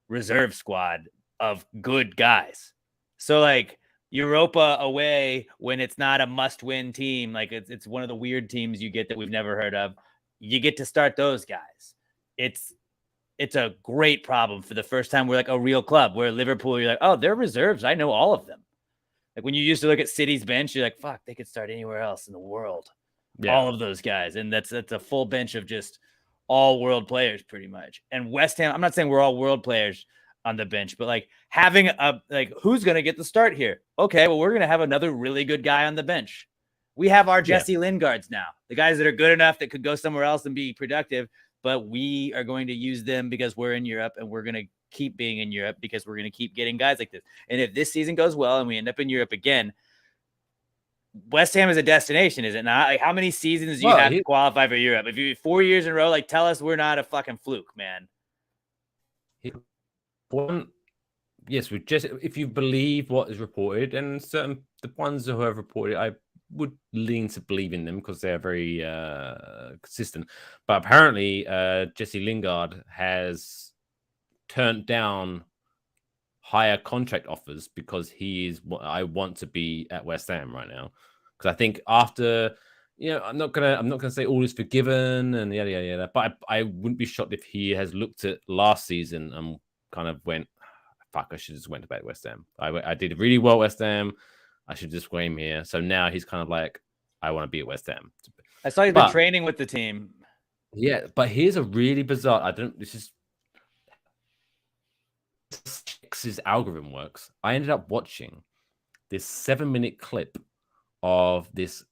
reserve squad of good guys. So like, Europa away, when it's not a must-win team, like it's one of the weird teams you get that we've never heard of, you get to start those guys. It's a great problem for the first time we're like a real club. Where Liverpool, you're like, oh, they're reserves. I know all of them. Like, when you used to look at City's bench, you're like, fuck, they could start anywhere else in the world. Yeah. All of those guys. And that's a full bench of just all world players pretty much. And West Ham, I'm not saying we're all world players on the bench, but like having who's going to get the start here? Okay, well, we're going to have another really good guy on the bench. We have our Jesse Lingards now, the guys that are good enough that could go somewhere else and be productive, but we are going to use them because we're in Europe, and we're going to keep being in Europe because we're going to keep getting guys like this. And if this season goes well and we end up in Europe again, West Ham is a destination, is it not? Like, how many seasons do you have to qualify for Europe? If you 4 years in a row, like, tell us we're not a fucking fluke, man. Yes, we just, if you believe what is reported, and the ones who have reported, I would lean to believe in them because they're very consistent. But apparently, Jesse Lingard has turned down higher contract offers because I want to be at West Ham right now. Because I think after, I'm not gonna say all is forgiven and yada yada yada. But I wouldn't be shocked if he has looked at last season and kind of went, fuck, I should just went to back West Ham. I did really well at West Ham. I should just wait him here. So now he's kind of like, I want to be at West Ham. I saw you've been training with the team. Yeah, but here's a really bizarre. This his algorithm works. I ended up watching this 7-minute clip of this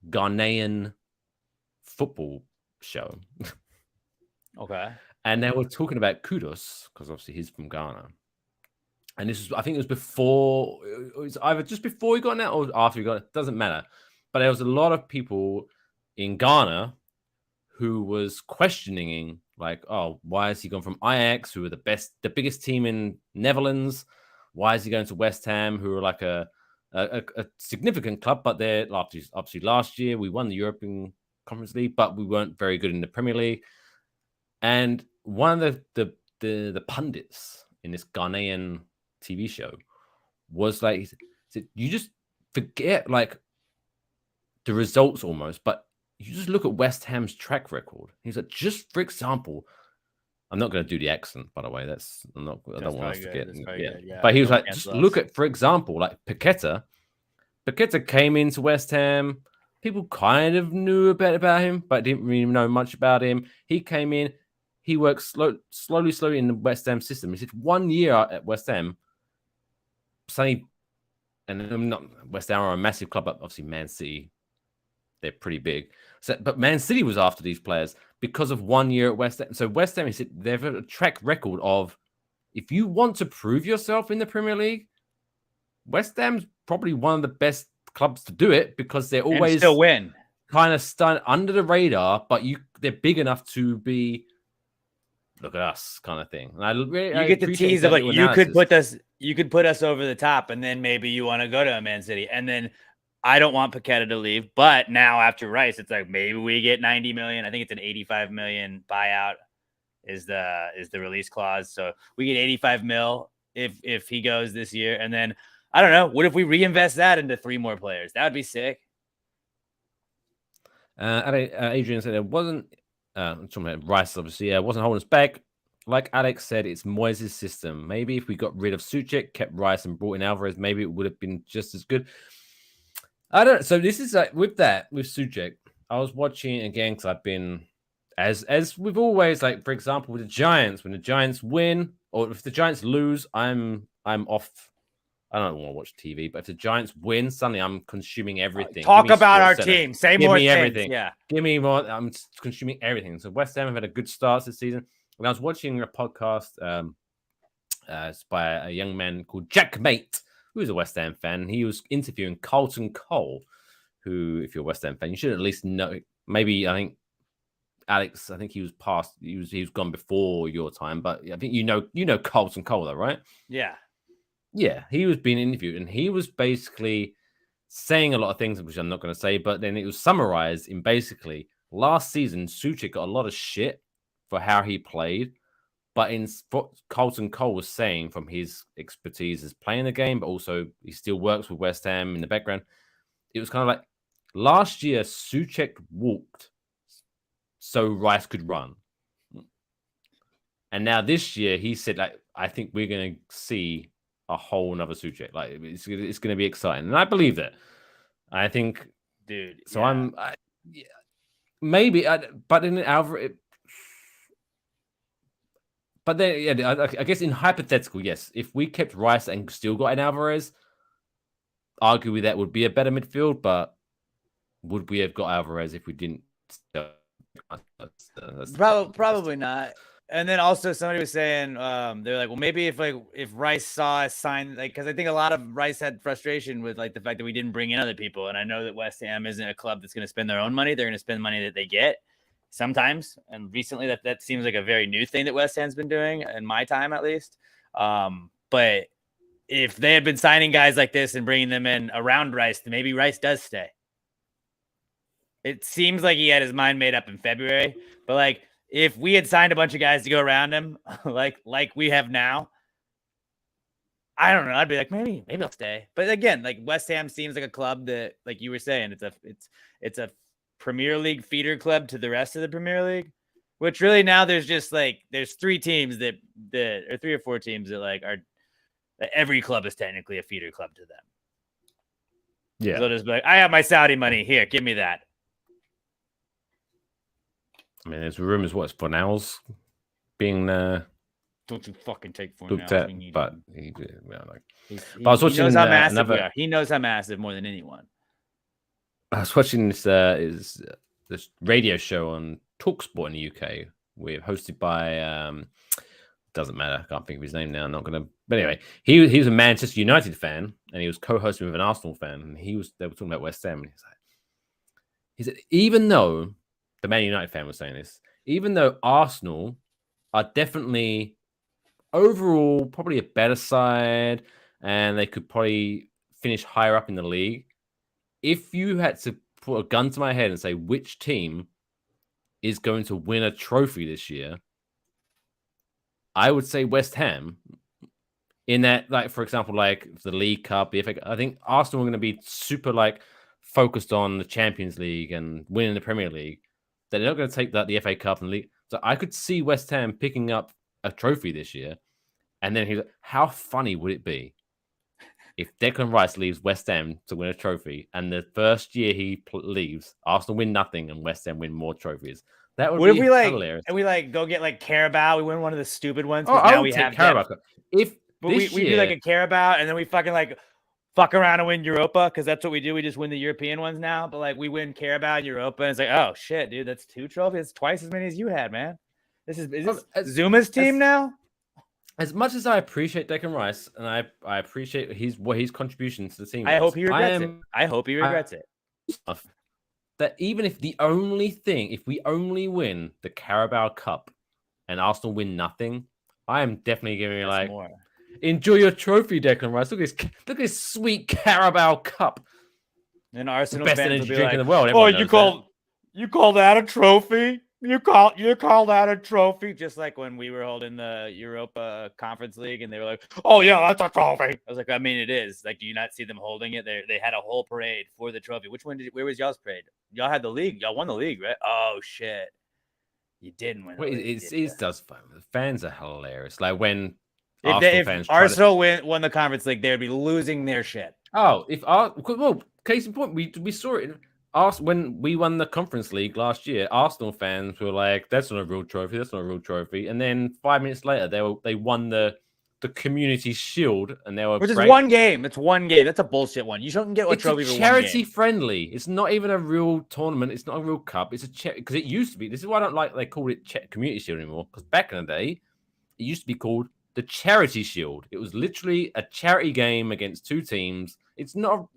Ghanaian football show. Okay. And they were talking about Kudos, because obviously he's from Ghana. And this was, I think it was before, it was either just before he got out or after he got it. Doesn't matter. But there was a lot of people in Ghana who was questioning, like, oh, why has he gone from Ajax, who are the biggest team in Netherlands? Why is he going to West Ham, who are like a significant club? But they're obviously last year we won the European Conference League, but we weren't very good in the Premier League. And one of the pundits in this Ghanaian TV show was like, he said, you just forget like the results almost, but you just look at West Ham's track record. He's like, just for example, I'm not going to do the accent, by the way. I don't want us to get. Yeah. But he was like, just look at, for example, like Paqueta. Paqueta came into West Ham. People kind of knew a bit about him, but didn't really know much about him. He came in. He worked slowly in the West Ham system. He said 1 year at West Ham, suddenly, and not West Ham are a massive club, but obviously Man City, they're pretty big. So, but Man City was after these players because of 1 year at West Ham. So West Ham, he said, they have a track record of, if you want to prove yourself in the Premier League, West Ham's probably one of the best clubs to do it, because they're always still win, kind of stunned under the radar, but they're big enough to be, look at us kind of thing. And you get the tease of like, you could put us over the top, and then maybe you want to go to a Man City, and then I don't want Paqueta to leave, but now after Rice, it's like maybe we get 90 million. I think it's an 85 million buyout is the release clause. So we get 85 mil if he goes this year, and then I don't know. What if we reinvest that into 3 more players? That would be sick. Adrian said it wasn't. Talking about Rice, obviously, wasn't holding us back. Like Alex said, it's Moyes' system. Maybe if we got rid of Souček, kept Rice, and brought in Alvarez, maybe it would have been just as good. I don't. So this is like with Souček. I was watching again because I've been as we've always, like, for example, with the Giants. When the Giants win, or if the Giants lose, I'm off. I don't want to watch TV, but if the Giants win, suddenly I'm consuming everything. Talk about our team. Say more things. Everything. Yeah. Give me more. I'm consuming everything. So West Ham have had a good start this season. And I was watching a podcast it's by a young man called Jack Mate, who is a West Ham fan. He was interviewing Carlton Cole, who, if you're a West Ham fan, you should at least know. Maybe, I think, Alex, he was past. He was gone before your time, but I think you know Carlton Cole, though, right? Yeah. Yeah, he was being interviewed, and he was basically saying a lot of things, which I'm not going to say, but then it was summarized in basically last season, Souček got a lot of shit for how he played, but in what Carlton Cole was saying from his expertise as playing the game, but also he still works with West Ham in the background, it was kind of like last year, Souček walked so Rice could run. And now this year, he said, like, I think we're going to see a whole nother Souček. Like, it's going to be exciting, and I believe that. I think, dude. So yeah. Maybe, but in Alvarez. But then, yeah, I guess in hypothetical, yes, if we kept Rice and still got an Alvarez, arguably that would be a better midfield. But would we have got Alvarez if we didn't? Probably not. And then also somebody was saying, they're like, well, maybe if Rice saw us sign, like, because I think a lot of Rice had frustration with like the fact that we didn't bring in other people. And I know that West Ham isn't a club that's going to spend their own money. They're going to spend money that they get sometimes. And recently that seems like a very new thing that West Ham's been doing in my time, at least. But if they had been signing guys like this and bringing them in around Rice, then maybe Rice does stay. It seems like he had his mind made up in February, but like, if we had signed a bunch of guys to go around him, like we have now, I don't know. I'd be like, maybe I'll stay. But again, like West Ham seems like a club that, like you were saying, it's a Premier League feeder club to the rest of the Premier League, which really now there's 3 teams that or 3 or 4 teams that like are Every club is technically a feeder club to them. Yeah. They'll just be like, I have my Saudi money here. Give me that. I mean, there's rumors what's Fornals being Don't you fucking take looked Fornals. at, but he I was watching knows how massive we another. are. He knows how massive more than anyone. I was watching this radio show on Talksport in the UK, hosted by doesn't matter, I can't think of his name now. I'm not gonna. But anyway, he was a Manchester United fan, and he was co-hosting with an Arsenal fan, and they were talking about West Ham, and he said even though the Man United fan was saying this, even though Arsenal are definitely overall probably a better side, and they could probably finish higher up in the league. If you had to put a gun to my head and say which team is going to win a trophy this year, I would say West Ham. In that, like, for example, like the League Cup, the FA, I think Arsenal are going to be super like focused on the Champions League and winning the Premier League. They're not going to take the FA Cup and League. So I could see West Ham picking up a trophy this year. And then he's like, how funny would it be if Declan Rice leaves West Ham to win a trophy, and the first year he leaves, Arsenal win nothing and West Ham win more trophies? That would be hilarious. And we go get like Carabao. We win one of the stupid ones. Oh, now I we would take have Carabao Cup. we do like a Carabao, and then we fucking like fuck around and win Europa, because that's what we do. We just win the European ones now. But like we win Carabao and Europa, and it's like, oh shit, dude, that's 2 trophies. It's twice as many as you had, man. Is this Zuma's team now? As much as I appreciate Declan Rice, and I appreciate his contribution to the team, I hope he regrets it. That even if if we only win the Carabao Cup and Arsenal win nothing, I am definitely giving you like more. Enjoy your trophy, Declan Rice. Look at this sweet Carabao Cup. And Arsenal best fans energy will be drink like, in the world. "Oh, you call that a trophy? You call that a trophy?" Just like when we were holding the Europa Conference League, and they were like, "Oh yeah, that's a trophy." I was like, "I mean, it is." Like, do you not see them holding it? They had a whole parade for the trophy. Where was y'all's parade? Y'all had the league. Y'all won the league, right? Oh shit, you didn't win. It does fun. The fans are hilarious. Like when if Arsenal won the Conference League, they would be losing their shit. Oh, case in point, we saw it. When we won the Conference League last year, Arsenal fans were like, "That's not a real trophy. That's not a real trophy." And then 5 minutes later, they won the Community Shield, and they were which is one game. It's one game. That's a bullshit one. You shouldn't get a trophy for charity friendly. It's not even a real tournament. It's not a real cup. It's a because it used to be. This is why I don't like they call it Community Shield anymore. Because back in the day, it used to be called the Charity Shield. It was literally a charity game against 2 teams. It's not.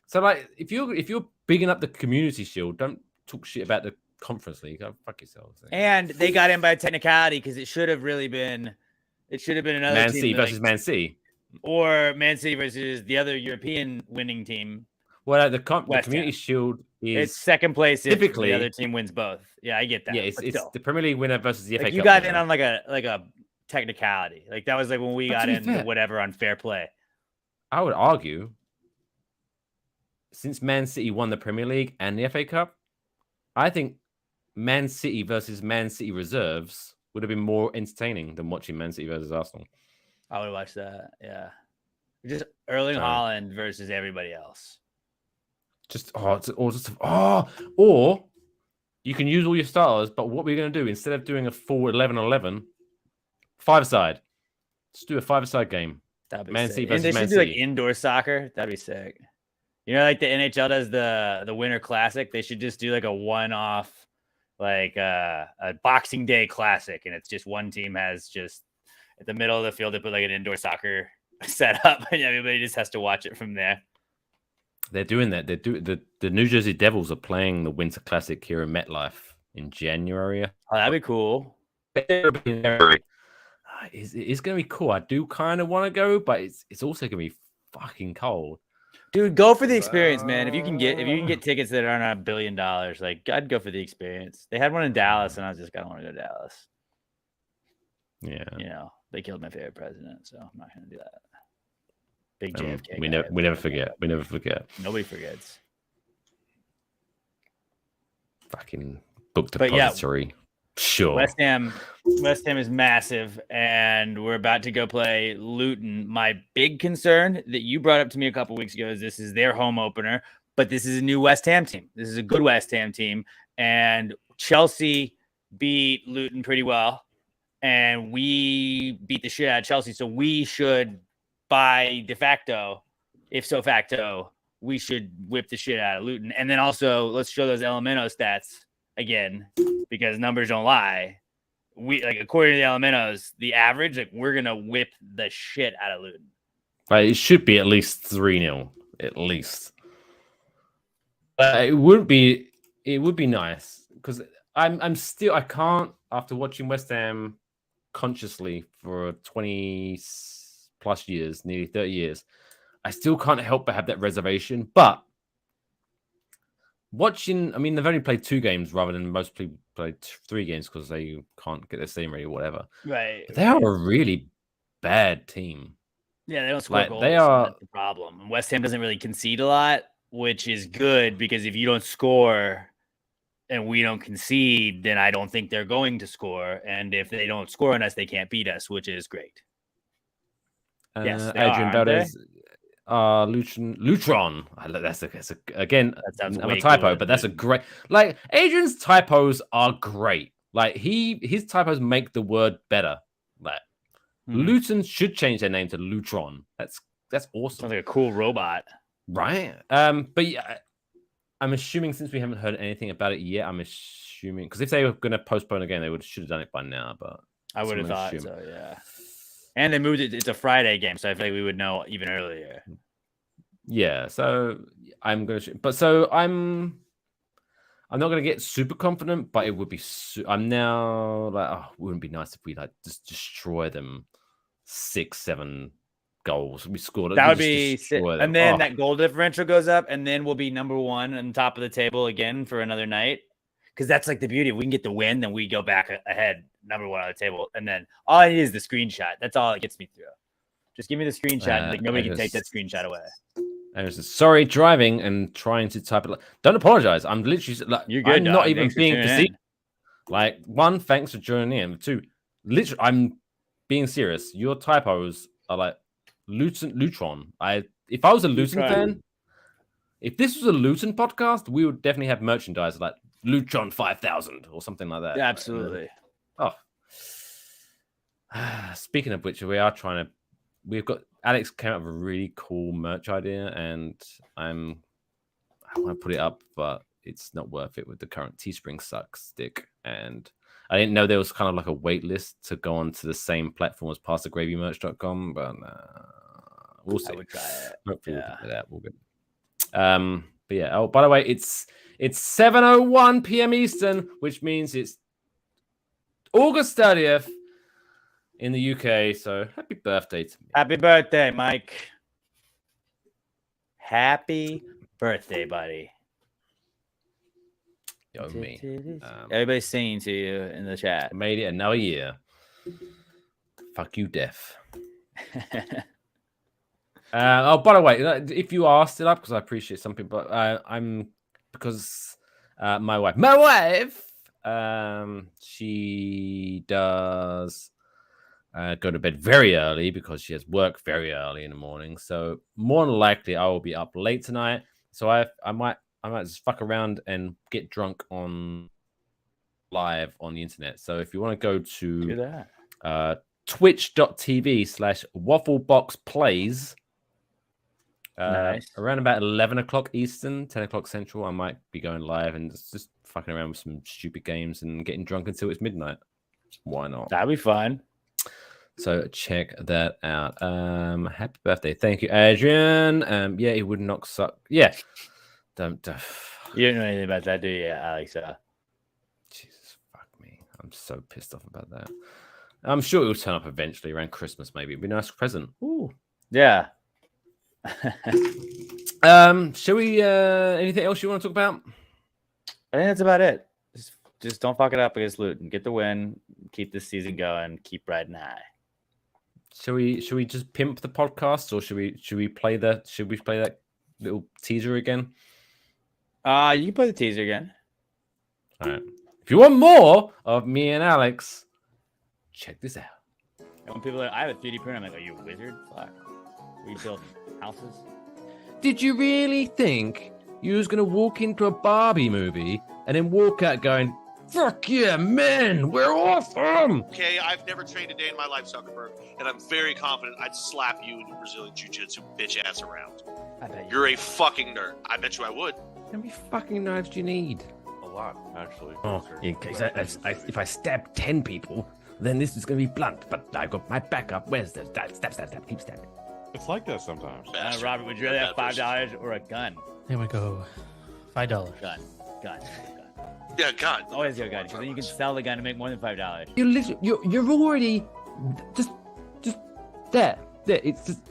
So like, if you're bigging up the Community Shield, don't talk shit about the Conference League. Go fuck yourselves. And they got in by technicality because it should have really been. It should have been another Man team City versus Man City, or Man City versus the other European winning team. Well, the Community Shield is second place typically if the other team wins both. Yeah, I get that. Yeah, it's the Premier League winner versus the FA Cup. You got in on like a technicality. Like that was like when we got in whatever on fair play. I would argue, since Man City won the Premier League and the FA Cup, I think Man City versus Man City reserves would have been more entertaining than watching Man City versus Arsenal. I would watch that. Yeah, just Erling Haaland versus everybody else. Or you can use all your starters, but what we're going to do instead of doing a full 11-11, 5-a-side. Let's do a 5-a-side game. That'd be Man sick. City versus and they Man should do City. like indoor soccer. That'd be sick. You know, like the NHL does the Winter Classic. They should just do like a one-off, like a Boxing Day Classic, and it's just one team has just at the middle of the field they put like an indoor soccer setup, and everybody just has to watch it from there. They're doing that. The New Jersey Devils are playing the Winter Classic here in MetLife in January. Oh, that'd be cool. It's going to be cool. I do kind of want to go, but it's also going to be fucking cold. Dude, go for the experience, man. If you can get tickets that aren't $1 billion, like I'd go for the experience. They had one in Dallas, and I was just I don't want to go to Dallas. Yeah, you know they killed my favorite president, so I'm not going to do that. Big JFK. We never forget. We never forget. Nobody forgets. Fucking book depository. Sure. West Ham is massive, and we're about to go play Luton. My big concern that you brought up to me a couple weeks ago is this is their home opener, but this is a new West Ham team. This is a good West Ham team, and Chelsea beat Luton pretty well, and we beat the shit out of Chelsea. So we should, by de facto, if so facto, we should whip the shit out of Luton. And then also, let's show those Elemento stats again, because numbers don't lie. We according to the Elementos, the average, we're gonna whip the shit out of Luton. Right, it should be at least 3-0, at least. It would be nice because I can't, after watching West Ham consciously for 20 plus years, nearly 30 years, I still can't help but have that reservation. But watching, I mean, they've only played 2 games rather than most people played 3 games because they can't get their stadium ready or whatever. Right. But they are a really bad team. Yeah, they don't score goals. They are. That's the problem. West Ham doesn't really concede a lot, which is good because if you don't score and we don't concede, then I don't think they're going to score. And if they don't score on us, they can't beat us, which is great. Yes, Adrian Valdez, Lutron. Again, I'm a typo, but that's a great. Like Adrian's typos are great. Like his typos make the word better. Like Luton should change their name to Lutron. That's awesome. Sounds like a cool robot, right? But yeah, I'm assuming since we haven't heard anything about it yet, I'm assuming because if they were going to postpone again, they should have done it by now. But I would have thought so. Yeah. And they moved it. It's a Friday game, so I feel like we would know even earlier. Yeah, so I'm going to, but so I'm not going to get super confident, but it would be. I'm now like, oh, it wouldn't be nice if we like just destroy them 6-7 goals. We scored. That would be sick. And then that goal differential goes up, and then we'll be number 1 on top of the table again for another night. Because that's like the beauty. If we can get the win, then we go back ahead, number 1 on the table. And then all I need is the screenshot. That's all it gets me through. Just give me the screenshot. And nobody can take that screenshot away. And it's sorry, driving and trying to type it. Don't apologize. I'm literally like, you're good. I'm not even being facetious. Like 1, thanks for joining in. 2, literally, I'm being serious. Your typos are like Lutron. If I was a Luton fan, if this was a Luton podcast, we would definitely have merchandise like Lutron 5000 or something like that. Yeah, absolutely. Speaking of which, we've got Alex came up with a really cool merch idea, and I want to put it up, but it's not worth it with the current Teespring sucks stick. And I didn't know there was kind of like a wait list to go onto the same platform as pastagravymerch.com, but we'll see. I would try it. Hopefully we'll get that. We'll get. But yeah. Oh, by the way, it's 7:01 p.m. Eastern, which means it's August 30th in the UK. So happy birthday to me. Happy birthday, Mike. Happy birthday, buddy. Yo, me. Everybody's singing to you in the chat. I made it another year. Fuck you, deaf. Oh, by the way, if you are still up, because I appreciate some people, because my wife, she does go to bed very early because she has work very early in the morning. So more than likely, I will be up late tonight. So I might just fuck around and get drunk on live on the internet. So if you want to go to twitch.tv/waffleboxplays nice. Around about 11 o'clock Eastern, 10 o'clock Central, I might be going live and just fucking around with some stupid games and getting drunk until it's midnight. Why not? That'd be fun. So check that out. Happy birthday. Thank you, Adrian. Yeah, it would not suck. Yeah. Don't You don't know anything about that, do you, Alex? Jesus, fuck me. I'm so pissed off about that. I'm sure it will turn up eventually around Christmas, maybe. It'd be a nice present. Ooh. Yeah. Shall we anything else you want to talk about? I think that's about it. Just don't fuck it up against Luton. Get the win, keep this season going, keep riding high. Should we just pimp the podcast, or should we play that little teaser again? You can play the teaser again. All right. If you want more of me and Alex, check this out. And when people are like, I have a 3D printer, I'm like, are you a wizard? Fuck. We build houses. Did you really think you was gonna walk into a Barbie movie and then walk out going, "Fuck yeah, men, we're awesome"? Okay, I've never trained a day in my life, Zuckerberg, and I'm very confident I'd slap you in your Brazilian Jiu-Jitsu bitch ass around. I bet You're a fucking nerd. I bet you I would. How many fucking knives do you need? A lot, actually. Oh, in case if I stab 10 people, then this is gonna be blunt. But I got my backup. Where's the stab? Keep stabbing. It's like that sometimes. Robert, would you rather have $5 or a gun? There we go. $5. Gun. Yeah, God. Always go gun, because then you can sell the gun to make more than $5. You're already just there. It's just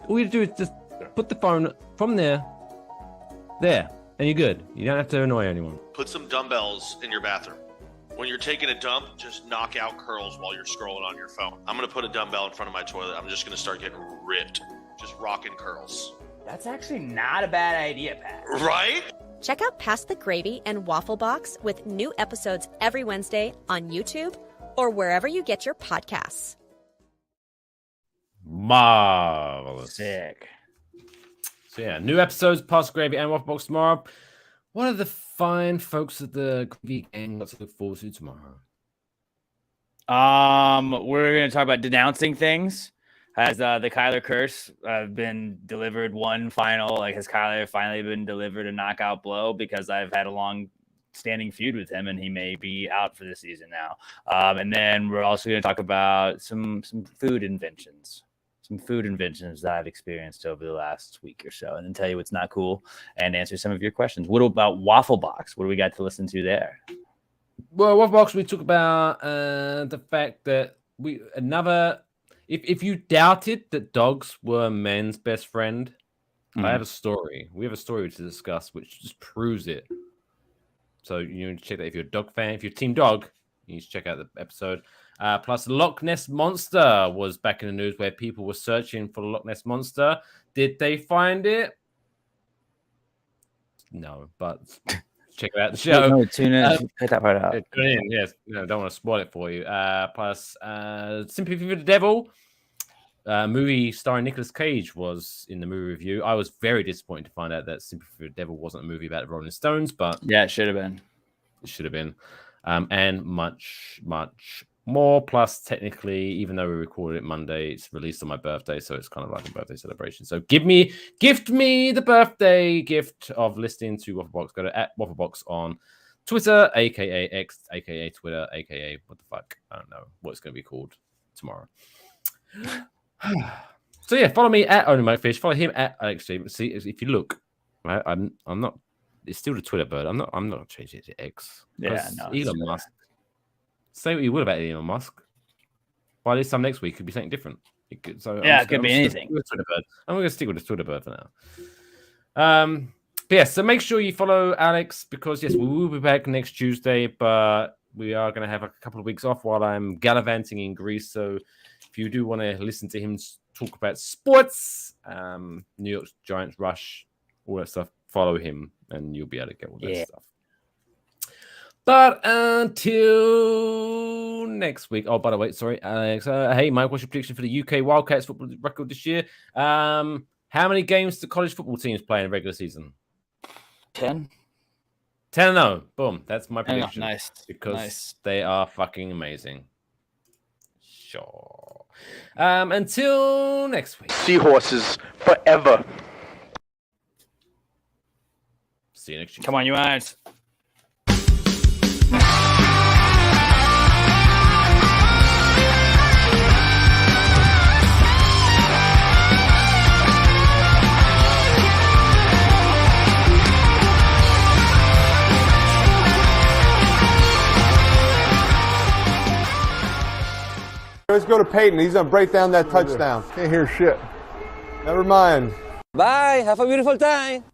all you do is just put the phone from there, and you're good. You don't have to annoy anyone. Put some dumbbells in your bathroom. When you're taking a dump, just knock out curls while you're scrolling on your phone. I'm going to put a dumbbell in front of my toilet. I'm just going to start getting ripped. Just rocking curls. That's actually not a bad idea, Pat. Right? Check out Pass the Gravy and Waffle Box with new episodes every Wednesday on YouTube or wherever you get your podcasts. Marvelous. Sick. So yeah, new episodes, Pass Gravy and Waffle Box tomorrow. What are the fine folks at the Gravy Gang got to look forward to tomorrow? We're going to talk about denouncing things. Has the Kyler curse been delivered one final? Like, has Kyler finally been delivered a knockout blow? Because I've had a long-standing feud with him, and he may be out for the season now. And then we're also going to talk about some food inventions. Some food inventions that I've experienced over the last week or so, and then tell you what's not cool and answer some of your questions. What about Waffle Box? What do we got to listen to there? Well, Waffle Box, we talk about the fact that if you doubted that dogs were men's best friend, I have a story. We have a story to discuss which just proves it. So you need to check that if you're a dog fan. If you're Team Dog, you need to check out the episode. Plus, Loch Ness Monster was back in the news where people were searching for the Loch Ness Monster. Did they find it? No, but check out the show. No, tune in. Hit that part out. Tune in, yes. No, don't want to spoil it for you. Plus, Sympathy for the Devil. Movie starring Nicolas Cage was in the movie review. I was very disappointed to find out that Sympathy for the Devil wasn't a movie about the Rolling Stones, but yeah, it should have been. It should have been. And much more. Plus, technically, even though we recorded it Monday, it's released on my birthday, so it's kind of like a birthday celebration. So gift me the birthday gift of listening to Waffle Box. Go to @WaffleBox on Twitter, aka X, aka Twitter, aka what the fuck? I don't know what it's going to be called tomorrow. So yeah, follow me at OnlyMikeFish. Follow him at Alex G. See, if you look, right, I'm not. It's still the Twitter bird. I'm not changing it to X. Yeah, no. Elon Musk. Say what you will about Elon Musk. By this time next week, it could be something different. It could be anything. I'm going to stick with the Twitter bird for now. But yeah, so make sure you follow Alex because yes, we will be back next Tuesday, but we are going to have a couple of weeks off while I'm gallivanting in Greece. So if you do want to listen to him talk about sports, New York Giants rush, all that stuff, follow him and you'll be able to get all that stuff. But until next week. Oh, by the way, sorry, Alex. Hey, Mike, what's your prediction for the UK Wildcats football record this year? How many games do college football teams play in a regular season? 10. 10-0. Boom. That's my prediction. Nice. Because they are fucking amazing. Sure. Until next week. Seahorses forever. See you next week. Come on, you guys. Let's go to Peyton. He's going to break down that touchdown. Can't hear shit. Never mind. Bye. Have a beautiful time.